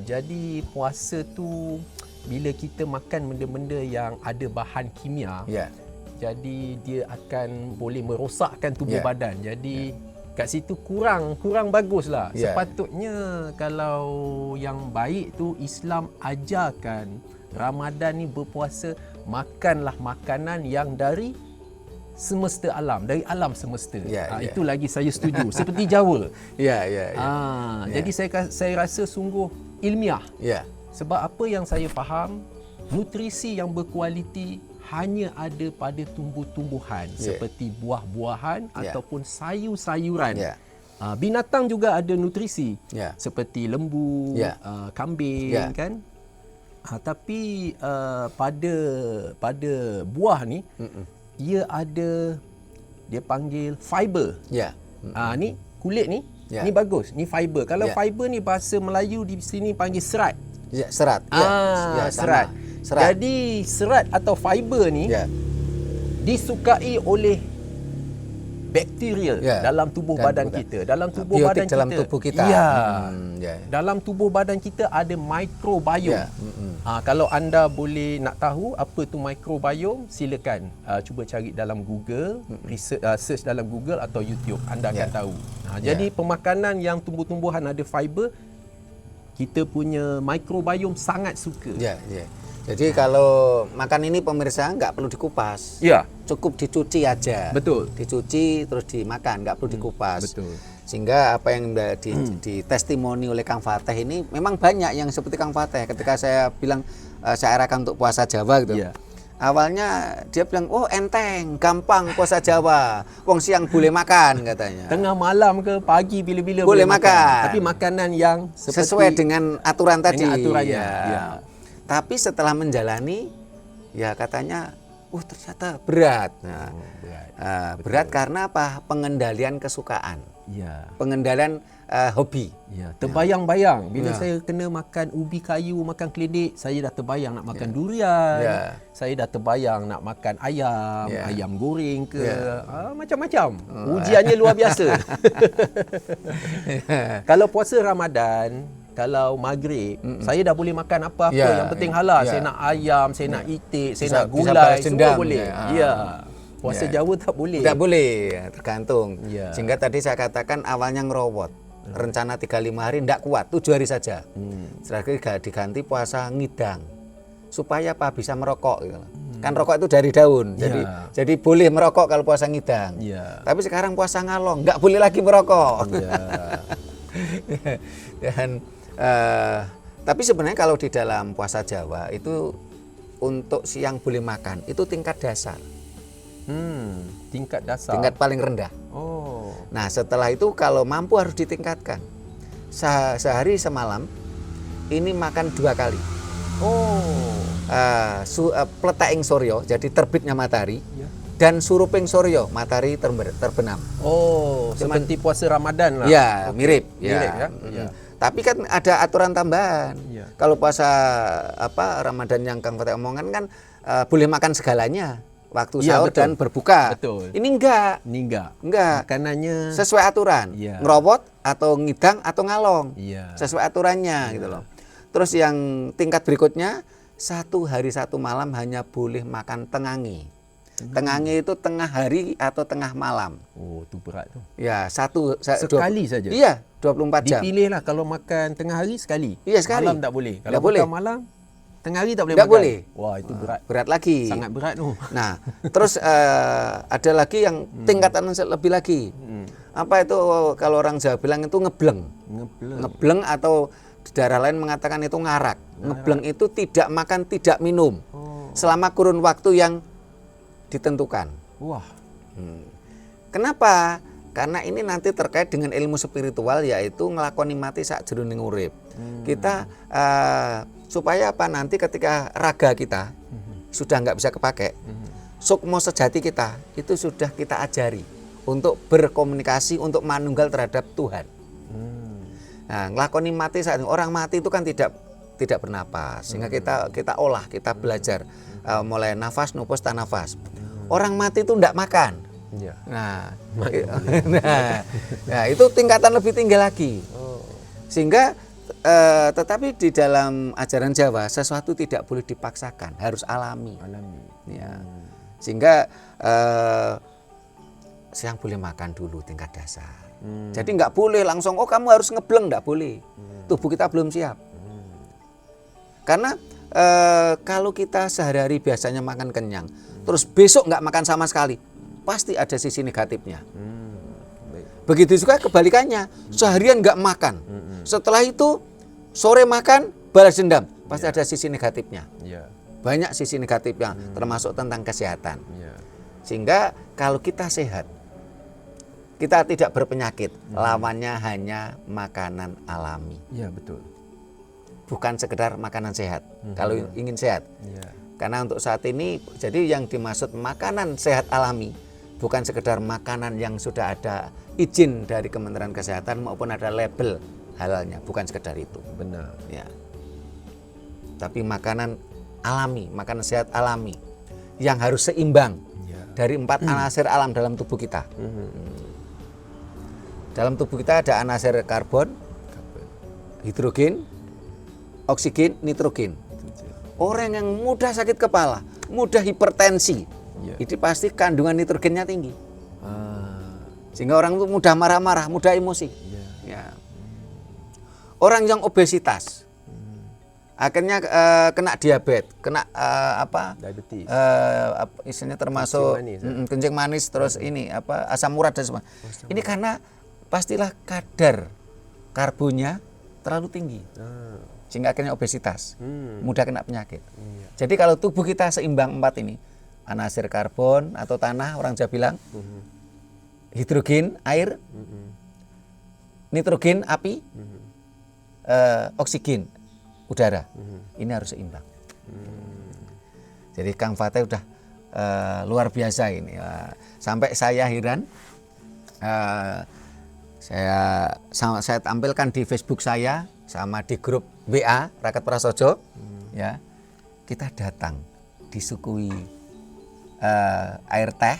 Jadi puasa tu bila kita makan benda-benda yang ada bahan kimia, jadi dia akan boleh merosakkan tubuh badan. Jadi kat situ kurang baguslah. Sepatutnya kalau yang baik tu Islam ajarkan Ramadan ni berpuasa, makanlah makanan yang dari semesta alam, dari alam semesta. Itu lagi saya setuju. Seperti Jawa. Jadi saya rasa sungguh ilmiah. Sebab apa yang saya faham, nutrisi yang berkualiti hanya ada pada tumbuh-tumbuhan seperti buah-buahan ataupun sayur-sayuran. Binatang juga ada nutrisi seperti lembu, kambing kan. Tapi pada buah ni ia ada, dia panggil fiber. Ni kulit ni, ni bagus, ni fiber. Kalau fiber ni bahasa Melayu di sini panggil serat. Serat. Serat. Jadi serat atau fiber ni disukai oleh bakteria dalam tubuh badan kita. Dalam tubuh badan kita. Dalam tubuh kita. Dalam tubuh badan kita ada microbiome. Kalau anda boleh nak tahu apa tu microbiome, silakan cuba cari dalam Google, search dalam Google atau YouTube, anda akan tahu. Jadi pemakanan yang tumbuh-tumbuhan ada fiber, kita punya microbiome sangat suka. Jadi kalau makan ini pemirsa nggak perlu dikupas. Cukup dicuci aja. Betul. Dicuci terus dimakan, nggak perlu dikupas. Betul. Sehingga apa yang di testimoni oleh Kang Fateh ini memang banyak yang seperti Kang Fateh. Ketika saya bilang saya arahkan untuk puasa Jawa gitu. Awalnya dia bilang, oh enteng, gampang puasa Jawa. Wong siang boleh makan katanya. Tengah malam ke pagi bila-bila boleh makan. Tapi makanan yang sesuai dengan aturan tadi. Dengan aturannya. Tapi setelah menjalani, ya katanya, ternyata berat. Berat karena apa? Pengendalian kesukaan. Pengendalian hobi. Terbayang-bayang bila saya kena makan ubi kayu, makan keledek, saya dah terbayang nak makan durian. Saya dah terbayang nak makan ayam goreng ke, macam-macam. Ujiannya luar biasa. Kalau puasa Ramadan, kalau maghrib, saya dah boleh makan apa-apa yang penting halal. Saya nak ayam, saya nak itik, saya nak gulai, semua boleh. Puasa Jawa tak boleh. Tak boleh, tergantung. Sehingga tadi saya katakan awalnya ngerowot. Rencana 35 hari tidak kuat, 7 hari saja. Setelah diganti puasa ngidang. Supaya apa? Bisa merokok gitu. Kan rokok itu dari daun. Jadi boleh merokok kalau puasa ngidang. Tapi sekarang puasa ngalong, nggak boleh lagi merokok. Dan tapi sebenarnya kalau di dalam puasa Jawa itu untuk siang boleh makan itu tingkat dasar. Tingkat dasar. Tingkat paling rendah. Nah setelah itu kalau mampu harus ditingkatkan. Sehari semalam ini makan 2 kali. Pletaing soryo, jadi terbitnya matahari. Dan suruping soryo, matahari terbenam. Seperti puasa Ramadan lah. Mirip. Mirip ya. Tapi kan ada aturan tambahan. Kalau puasa Ramadan yang Kang Fateh omongan kan boleh makan segalanya waktu sahur dan berbuka. Ini enggak. Makanannya sesuai aturan. Ngerobot atau ngidang atau ngalong. Sesuai aturannya gitu loh. Terus yang tingkat berikutnya 1 hari 1 malam hanya boleh makan tengangi. Tengangi itu tengah hari atau tengah malam. Itu berat tu. Sekali saja. Iya, 24 jam. Dipilihlah kalau makan tengah hari sekali. Sekali. Malam tak boleh. Kalau bukan malam, tengah hari tak boleh makan. Boleh. Wah, itu berat. Berat lagi. Sangat berat tu. Nah, terus ada lagi yang tingkatan lebih lagi. Apa itu kalau orang Jawa bilang itu ngebleng. Ngebleng atau di daerah lain mengatakan itu ngarak. Ngebleng itu tidak makan, tidak minum selama kurun waktu yang ditentukan. Wah. Kenapa? Karena ini nanti terkait dengan ilmu spiritual, yaitu ngelakoni mati sak jroning urip. Kita supaya apa, nanti ketika raga kita sudah nggak bisa kepake, sukmo sejati kita itu sudah kita ajari untuk berkomunikasi, untuk manunggal terhadap Tuhan. Nah, ngelakoni mati saat orang mati itu kan tidak bernapas, sehingga kita olah, kita belajar mulai nafas, nupus, tanafas. Orang mati itu tidak makan. Ya. Nah, nah, itu tingkatan lebih tinggi lagi. Sehingga tetapi di dalam ajaran Jawa sesuatu tidak boleh dipaksakan, harus alami. Ya. Sehingga yang boleh makan dulu tingkat dasar. Jadi nggak boleh langsung kamu harus ngebleng, nggak boleh. Tubuh kita belum siap. Karena kalau kita sehari-hari biasanya makan kenyang, terus besok nggak makan sama sekali, pasti ada sisi negatifnya. Begitu juga kebalikannya, seharian nggak makan, setelah itu sore makan, balas dendam, pasti ada sisi negatifnya. Banyak sisi negatifnya, termasuk tentang kesehatan. Sehingga kalau kita sehat, kita tidak berpenyakit, lawannya hanya makanan alami. Ya, betul. Bukan sekedar makanan sehat. Kalau ingin sehat. Karena untuk saat ini, jadi yang dimaksud makanan sehat alami bukan sekedar makanan yang sudah ada izin dari Kementerian Kesehatan maupun ada label halalnya, bukan sekedar itu. Benar. Ya. Tapi makanan alami, makanan sehat alami yang harus seimbang dari 4 anasir alam dalam tubuh kita. Dalam tubuh kita ada anasir karbon, hidrogen, oksigen, nitrogen. Orang yang mudah sakit kepala, mudah hipertensi, itu pasti kandungan nitrogennya tinggi. Sehingga orang itu mudah marah-marah, mudah emosi. Ya. Orang yang obesitas, akhirnya kena diabetes, kena diabetes. Isinya termasuk kencing manis, terus ini asam urat dan semua. Ini karena pastilah kadar karbonnya terlalu tinggi. Sehingga akhirnya obesitas, mudah kena penyakit. Jadi kalau tubuh kita seimbang 4 ini, anasir karbon atau tanah, orang Jawa bilang, hidrogen, air, nitrogen, api, oksigen, udara. Ini harus seimbang. Jadi Kang Fateh udah luar biasa ini. Sampai saya heran, saya tampilkan di Facebook saya, sama di grup WA Rakyat Prasojo, ya, kita datang disukui air teh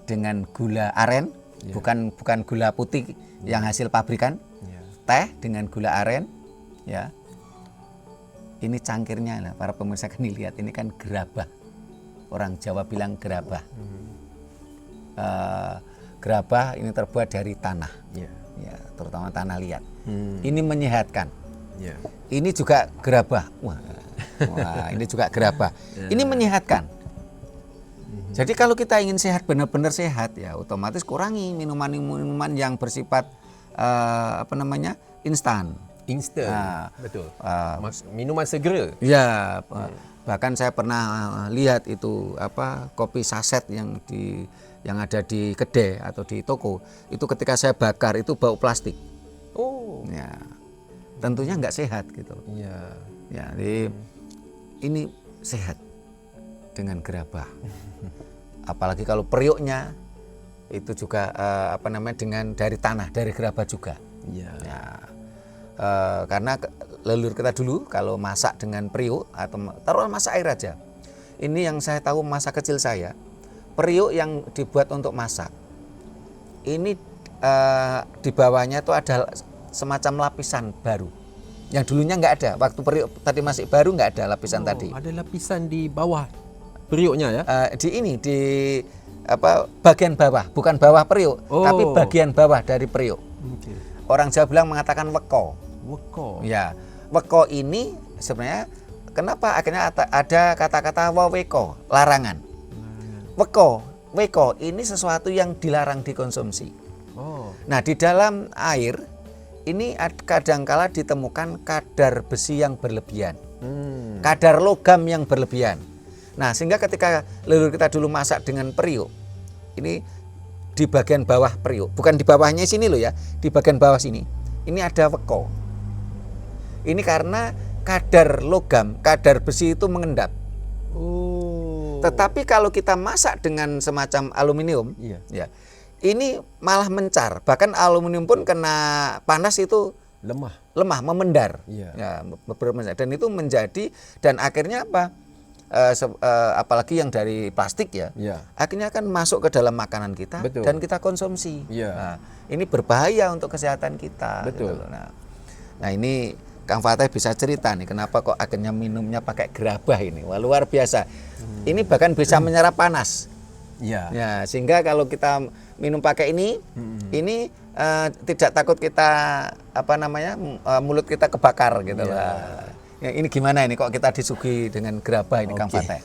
dengan gula aren, bukan gula putih yang hasil pabrikan, teh dengan gula aren, ya. Ini cangkirnya, para pemirsa kan lihat, ini kan gerabah, orang Jawa bilang gerabah. Gerabah ini terbuat dari tanah, ya, terutama tanah liat. Ini menyehatkan. Ini juga gerabah. Wah, ini juga gerabah. Ini menyehatkan. Jadi kalau kita ingin sehat, benar-benar sehat, ya otomatis kurangi minuman-minuman yang bersifat instan. Betul. Minuman segera. Ya, bahkan saya pernah lihat itu kopi saset yang ada di kedai atau di toko, itu ketika saya bakar itu bau plastik. Ya, tentunya nggak sehat gitu. Ya, jadi ini sehat dengan gerabah. Apalagi kalau periuknya itu juga dengan dari tanah, dari gerabah juga. Ya. Karena leluhur kita dulu kalau masak dengan periuk atau taruhlah masak air aja. Ini yang saya tahu masa kecil saya, periuk yang dibuat untuk masak ini di bawahnya itu ada semacam lapisan baru yang dulunya nggak ada. Waktu periuk tadi masih baru nggak ada lapisan tadi. Ada lapisan di bawah periuknya, ya? Di bagian bawah, bukan bawah periuk, tapi bagian bawah dari periuk. Orang Jawa bilang mengatakan weko. Ya, weko ini sebenarnya kenapa akhirnya ada kata-kata waweko, larangan. Weko ini sesuatu yang dilarang dikonsumsi. Nah, di dalam air ini kadangkala ditemukan kadar besi yang berlebihan, kadar logam yang berlebihan. Nah, sehingga ketika leluhur kita dulu masak dengan periuk, ini di bagian bawah periuk, bukan di bawahnya sini loh ya, di bagian bawah sini, ini ada weko. Ini karena kadar logam, kadar besi itu mengendap. Tetapi kalau kita masak dengan semacam aluminium, ya, ini malah mencar. Bahkan aluminium pun kena panas itu lemah, memendar. Ya, dan itu menjadi, dan akhirnya apa? Apalagi yang dari plastik ya, akhirnya akan masuk ke dalam makanan kita. Betul. Dan kita konsumsi. Nah, ini berbahaya untuk kesehatan kita. Betul. Gitu. Nah, ini Kang Fateh bisa cerita nih kenapa kok akhirnya minumnya pakai gerabah ini. Wah, luar biasa. Ini bahkan bisa menyerap panas. Ya, sehingga kalau kita minum pakai ini tidak takut kita mulut kita kebakar gitu lah. Ya, ini gimana ini kok kita disuguhi dengan gerabah ini, Kang Fateh?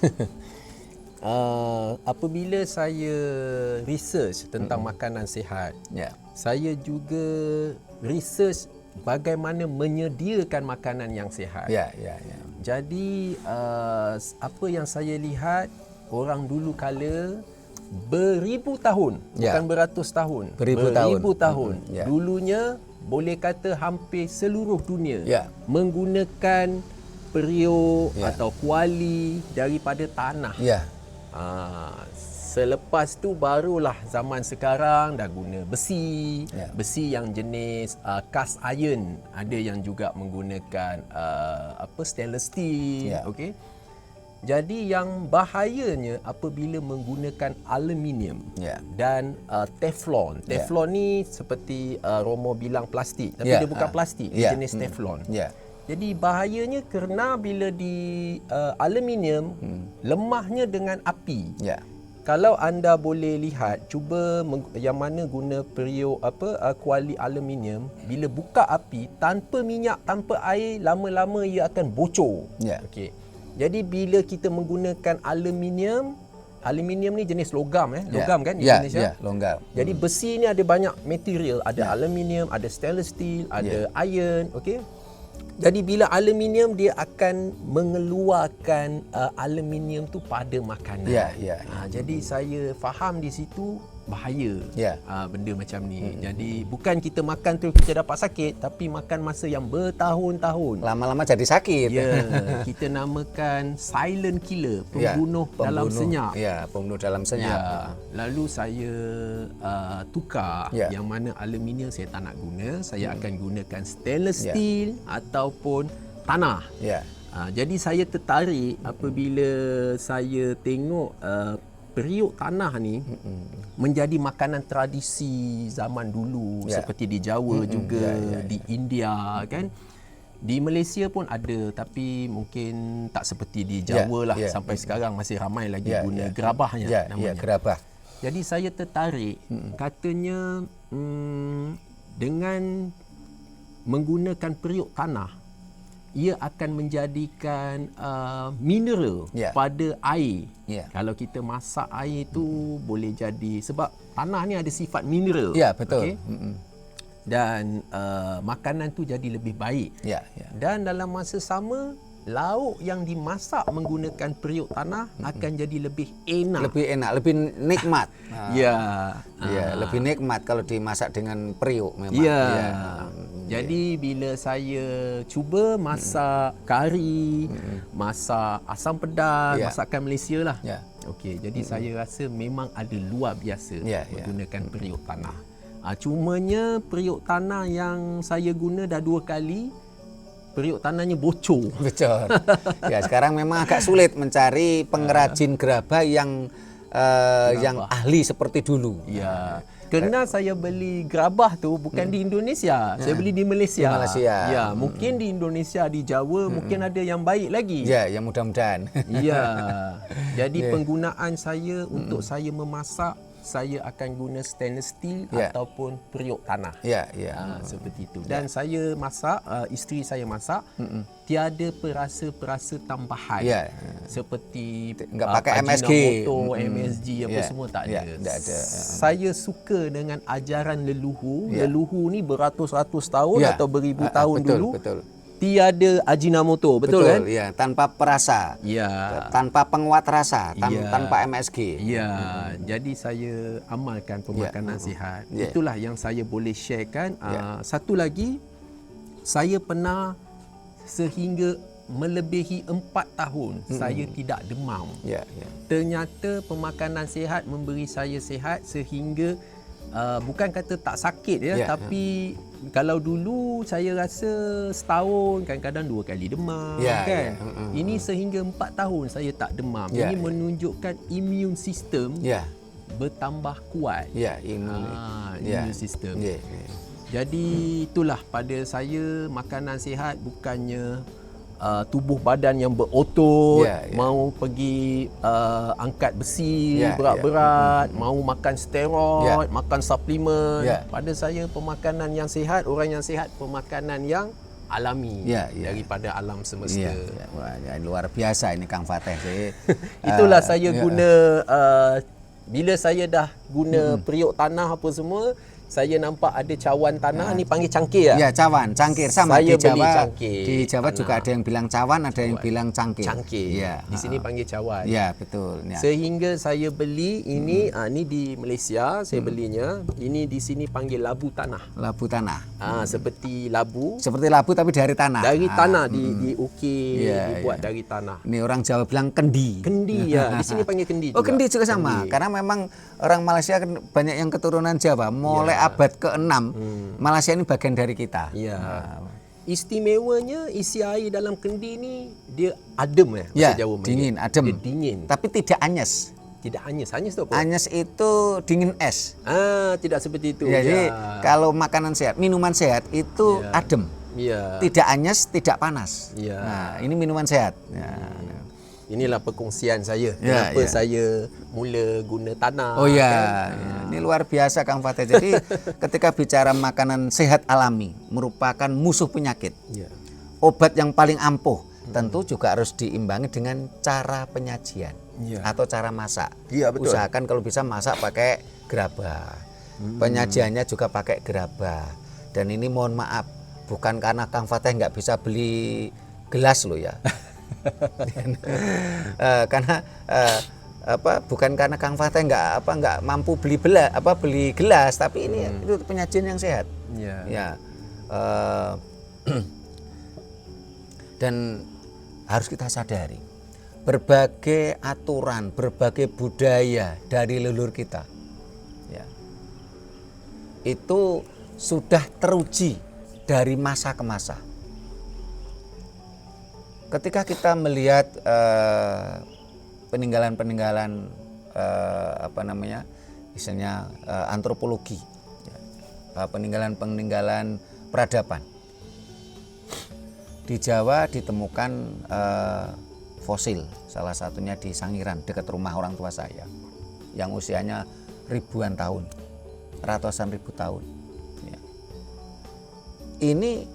Apabila saya research tentang makanan sihat, saya juga research bagaimana menyediakan makanan yang sihat. Jadi apa yang saya lihat, orang dulu kala beribu tahun, bukan beratus tahun, beribu tahun. Dulunya boleh kata hampir seluruh dunia menggunakan periuk atau kuali daripada tanah. Selepas tu barulah zaman sekarang dah guna besi, besi yang jenis cast iron, ada yang juga menggunakan stainless steel, okey. Jadi yang bahayanya apabila menggunakan aluminium dan teflon. Teflon ni seperti Romo bilang plastik, tapi dia bukan plastik, dia jenis teflon. Jadi bahayanya kerana bila di aluminium lemahnya dengan api. Kalau anda boleh lihat, cuba yang mana guna periuk kuali aluminium, bila buka api tanpa minyak, tanpa air, lama-lama ia akan bocor. Okey. Jadi bila kita menggunakan aluminium ni jenis logam logam kan di Indonesia? Logam. Jadi besi ni ada banyak material, ada aluminium, ada stainless steel, ada iron, okey. Jadi bila aluminium, dia akan mengeluarkan aluminium tu pada makanan. Jadi saya faham di situ bahaya benda macam ni. Jadi bukan kita makan tu kita dapat sakit, tapi makan masa yang bertahun-tahun. Lama-lama jadi sakit. Kita namakan silent killer, pembunuh dalam senyap. Pembunuh dalam senyap. Lalu saya tukar yang mana aluminium saya tak nak guna, saya akan gunakan stainless steel ataupun tanah. Jadi saya tertarik apabila saya tengok periuk tanah ni menjadi makanan tradisi zaman dulu, seperti di Jawa juga, di India kan. Di Malaysia pun ada, tapi mungkin tak seperti di Jawa lah. Sampai sekarang masih ramai lagi guna gerabahnya namanya. Gerabah. Jadi saya tertarik, katanya dengan menggunakan periuk tanah, ia akan menjadikan mineral pada air. Kalau kita masak air tu boleh jadi, sebab tanah ni ada sifat mineral. Betul. Dan makanan tu jadi lebih baik. Dan dalam masa sama, lauk yang dimasak menggunakan periuk tanah akan jadi lebih enak. Lebih nikmat. Lebih nikmat kalau dimasak dengan periuk memang. Jadi bila saya cuba masak kari, masak asam pedas, masakan Malaysia lah. Okey, jadi saya rasa memang ada luar biasa menggunakan periuk tanah. Cumanya periuk tanah yang saya guna dah 2 kali, periuk tanahnya bocor. Betul. Sekarang memang agak sulit mencari pengrajin gerabah yang ahli seperti dulu. Kerana saya beli gerabah tu bukan di Indonesia, saya beli di Malaysia. Mungkin di Indonesia, di Jawa mungkin ada yang baik lagi. Yang mudah-mudahan. Jadi penggunaan saya untuk saya memasak saya akan guna stainless steel Ya. ataupun periuk tanah. Ya, Seperti itu. Dan saya masak, isteri saya masak, tiada perasa-perasa tambahan. Ya. Seperti Enggak pakai MSG. Ajinomoto, MSG apa Ya. semua tak Ya, ada. tak ada. Saya suka dengan ajaran leluhur. Ya. Leluhur ni beratus-ratus tahun Ya. atau beribu tahun betul, dulu. Betul. Tiada Ajinomoto, betul kan? Ya, tanpa perasa. Ya. Tanpa penguat rasa, Ya. tanpa MSG. Ya, jadi saya amalkan pemakanan sihat. Ya. Itulah yang saya boleh sharekan. Satu lagi, saya pernah sehingga melebihi 4 tahun saya tidak demam. Ya. Ternyata pemakanan sihat memberi saya sihat sehingga bukan kata tak sakit ya, tapi kalau dulu saya rasa setahun kadang-kadang 2 kali demam kan. Ini sehingga 4 tahun saya tak demam. Ini menunjukkan immune system bertambah kuat. Immune system. Jadi itulah pada saya makanan sihat bukannya tubuh badan yang berotot, mau pergi angkat besi berat-berat, mau makan steroid, makan suplemen. Pada saya pemakanan yang sihat, orang yang sihat pemakanan yang alami daripada alam semesta. Wah, luar biasa ini Kang Fateh sih. Itulah saya guna bila saya dah guna periuk tanah apa semua, saya nampak ada cawan tanah ni panggil cangkir Ya, cawan, cangkir sama saya di Jawa. beli cangkir Di Jawa juga ada yang bilang cawan, ada yang bilang cangkir. Cangkir. Ya. Di sini panggil cawan. Ya, betul. Ya. Sehingga saya beli ini ni di Malaysia saya belinya. Ini di sini panggil labu tanah. Labu tanah. Seperti labu. Seperti labu tapi dari tanah. Dari tanah diukir, dibuat dari tanah. Ini orang Jawa bilang kendi. Kendi ya. Di sini panggil kendi juga. Oh, kendi juga sama. Karena memang orang Malaysia kan banyak yang keturunan Jawa. Mulai abad ke-6 Malaysia ini bagian dari kita. Ya. Istimewanya isi air dalam kendi ni dia adem bahasa Jawa dingin, adem. Dia dingin. Tapi tidak anyes. Tidak anyes. Anyes tu apa? Anyes itu dingin es. Tidak seperti itu. Jadi kalau makanan sehat, minuman sehat itu adem. Tidak anyes, tidak panas. Nah, ini minuman sehat. Inilah perkongsian saya. Kenapa saya mula guna tanah. Oh ya, ini luar biasa Kang Fateh. Jadi ketika bicara makanan sehat alami merupakan musuh penyakit. Obat yang paling ampuh tentu juga harus diimbangi dengan cara penyajian atau cara masak. Betul. Usahakan kalau bisa masak pakai gerabah. Penyajiannya juga pakai gerabah. Dan ini mohon maaf, bukan karena Kang Fateh nggak bisa beli gelas loh ya. Karena bukan karena Kang Fateh nggak mampu beli gelas, tapi ini itu penyajian yang sehat. Dan harus kita sadari berbagai aturan, berbagai budaya dari leluhur kita, itu sudah teruji dari masa ke masa. Ketika kita melihat peninggalan-peninggalan misalnya antropologi, peninggalan-peninggalan peradaban di Jawa ditemukan fosil, salah satunya di Sangiran dekat rumah orang tua saya, yang usianya ribuan tahun, ratusan ribu tahun. Ini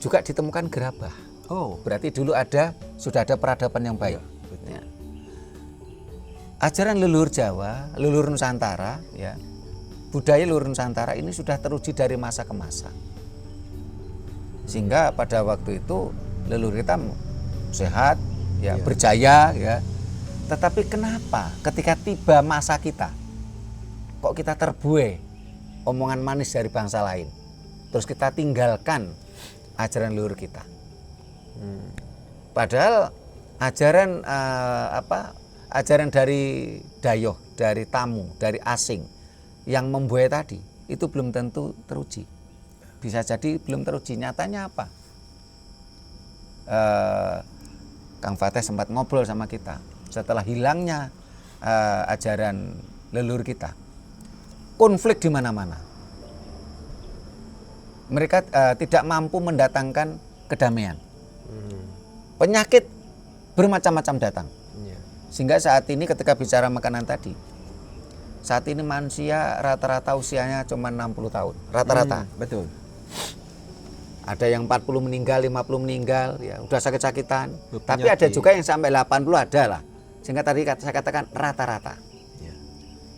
juga ditemukan gerabah. Oh, berarti dulu sudah ada peradaban yang baik. Ajaran leluhur Jawa, leluhur Nusantara, budaya leluhur Nusantara ini sudah teruji dari masa ke masa. Sehingga pada waktu itu leluhur kita sehat, berjaya, Tetapi kenapa ketika tiba masa kita, kok kita terbuai omongan manis dari bangsa lain, terus kita tinggalkan ajaran leluhur kita? Padahal ajaran ajaran dari dayoh, dari tamu, dari asing yang membuai tadi itu belum tentu teruji. Bisa jadi belum teruji. Nyatanya apa? Kang Fateh sempat ngobrol sama kita setelah hilangnya ajaran leluhur kita. Konflik di mana-mana. Mereka tidak mampu mendatangkan kedamaian. Penyakit bermacam-macam datang. Sehingga saat ini ketika bicara makanan tadi, saat ini manusia rata-rata usianya cuma 60 tahun. Rata-rata. Betul. Ada yang 40 meninggal, 50 meninggal, ya udah sakit-sakitan. Berpenyakit. Tapi ada juga yang sampai 80 ada lah. Sehingga tadi saya katakan rata-rata. Ya.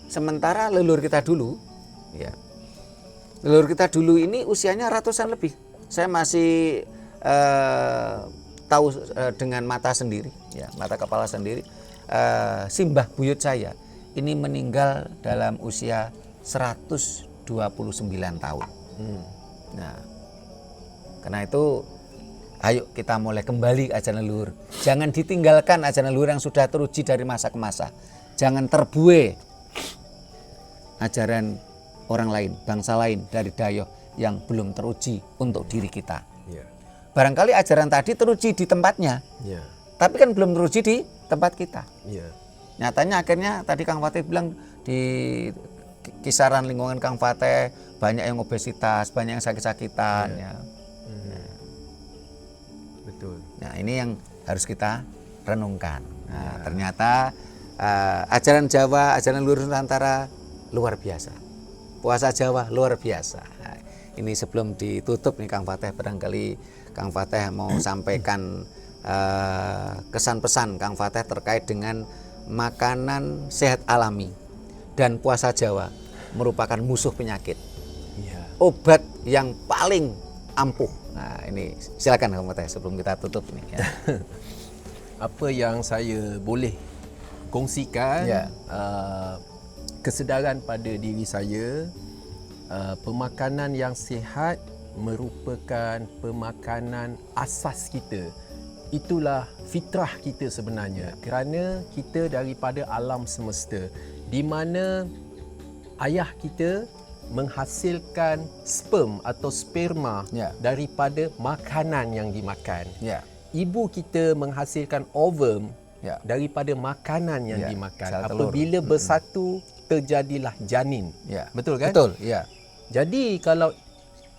Sementara leluhur kita dulu, ya, leluhur kita dulu ini usianya ratusan lebih. Saya masih tahu dengan mata sendiri, ya, mata kepala sendiri. Simbah buyut saya ini meninggal dalam usia 129 tahun. Nah, karena itu ayo kita mulai kembali ajaran leluhur. Jangan ditinggalkan ajaran leluhur yang sudah teruji dari masa ke masa. Jangan terbuai ajaran orang lain, bangsa lain dari dayoh yang belum teruji untuk diri kita. Ya. Barangkali ajaran tadi teruji di tempatnya, Ya. tapi kan belum teruji di tempat kita. Ya. Nyatanya akhirnya tadi Kang Fateh bilang di kisaran lingkungan Kang Fateh banyak yang obesitas, banyak yang sakit-sakitan. Ya. Betul. Nah, ini yang harus kita renungkan. Nah, ternyata ajaran Jawa, ajaran leluhur Nusantara luar biasa. Puasa Jawa luar biasa. Nah, ini sebelum ditutup nih Kang Fateh, barangkali Kang Fateh mau sampaikan kesan pesan Kang Fateh terkait dengan makanan sehat alami dan puasa Jawa merupakan musuh penyakit. Ya. Obat yang paling ampuh. Nah, ini silakan Kang Fateh sebelum kita tutup nih. Ya. Apa yang saya boleh kongsikan, Ya. kesedaran pada diri saya, pemakanan yang sihat merupakan pemakanan asas kita. Itulah fitrah kita sebenarnya, kerana kita daripada alam semesta di mana ayah kita menghasilkan sperm atau sperma Ya. daripada makanan yang dimakan. Ya. Ibu kita menghasilkan ovum Ya. daripada makanan yang Ya, dimakan. sel telur. Apabila bersatu terjadilah janin. Ya. Betul kan? Betul, ya. Jadi kalau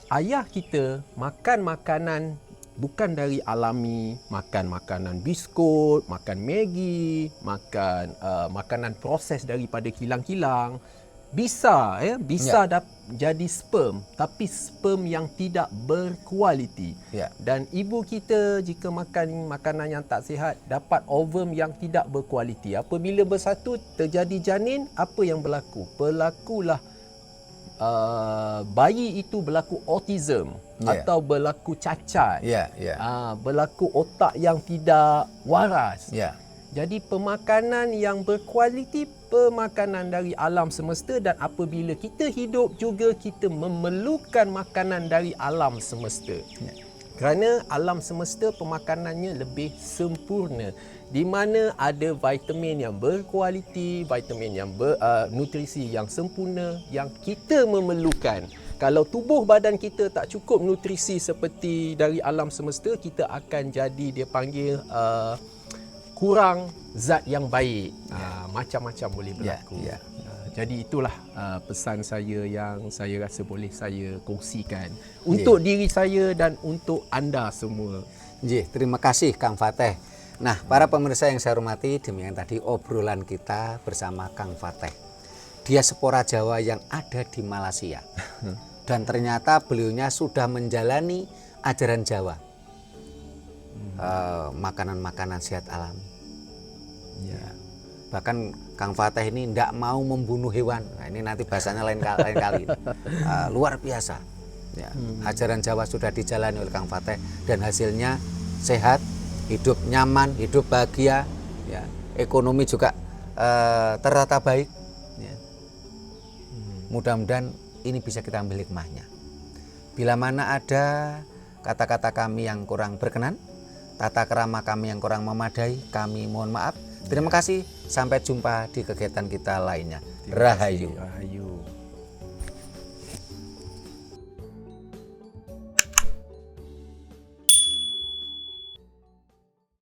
ayah kita makan makanan bukan dari alami, makan makanan biskut, makan Maggi, makan makanan proses daripada kilang-kilang, bisa jadi sperm, tapi sperm yang tidak berkualiti. Ya. Dan ibu kita jika makan makanan yang tak sihat dapat ovum yang tidak berkualiti. Apabila bersatu terjadi janin, apa yang berlaku? Berlakulah bayi itu berlaku autism atau berlaku cacat. Ya, ya. Berlaku otak yang tidak waras. Ya. Jadi pemakanan yang berkualiti, pemakanan dari alam semesta, dan apabila kita hidup juga kita memerlukan makanan dari alam semesta. Ya. Kerana alam semesta pemakanannya lebih sempurna, di mana ada vitamin yang berkualiti, vitamin yang nutrisi yang sempurna yang kita memerlukan. Kalau tubuh badan kita tak cukup nutrisi seperti dari alam semesta, kita akan jadi dia panggil kurang zat yang baik. Macam-macam boleh berlaku. Ya, ya. Jadi itulah pesan saya yang saya rasa boleh saya kongsikan untuk diri saya dan untuk anda semua. Terima kasih Kang Fateh. Nah, para pemirsa yang saya hormati, demikian tadi obrolan kita bersama Kang Fateh. Diaspora Jawa yang ada di Malaysia. Dan ternyata beliaunya sudah menjalani ajaran Jawa. Makanan-makanan sehat alami. Ya. Bahkan Kang Fateh ini tidak mau membunuh hewan. Nah, ini nanti bahasanya lain kali. Luar biasa. Ya. Ajaran Jawa sudah dijalani oleh Kang Fateh dan hasilnya sehat, hidup nyaman, hidup bahagia, ya. Ekonomi juga tertata baik. Ya. Mudah-mudahan ini bisa kita ambil hikmahnya. Bila mana ada kata-kata kami yang kurang berkenan, tata krama kami yang kurang memadai, kami mohon maaf. Terima kasih. Sampai jumpa di kegiatan kita lainnya. Rahayu. Rahayu.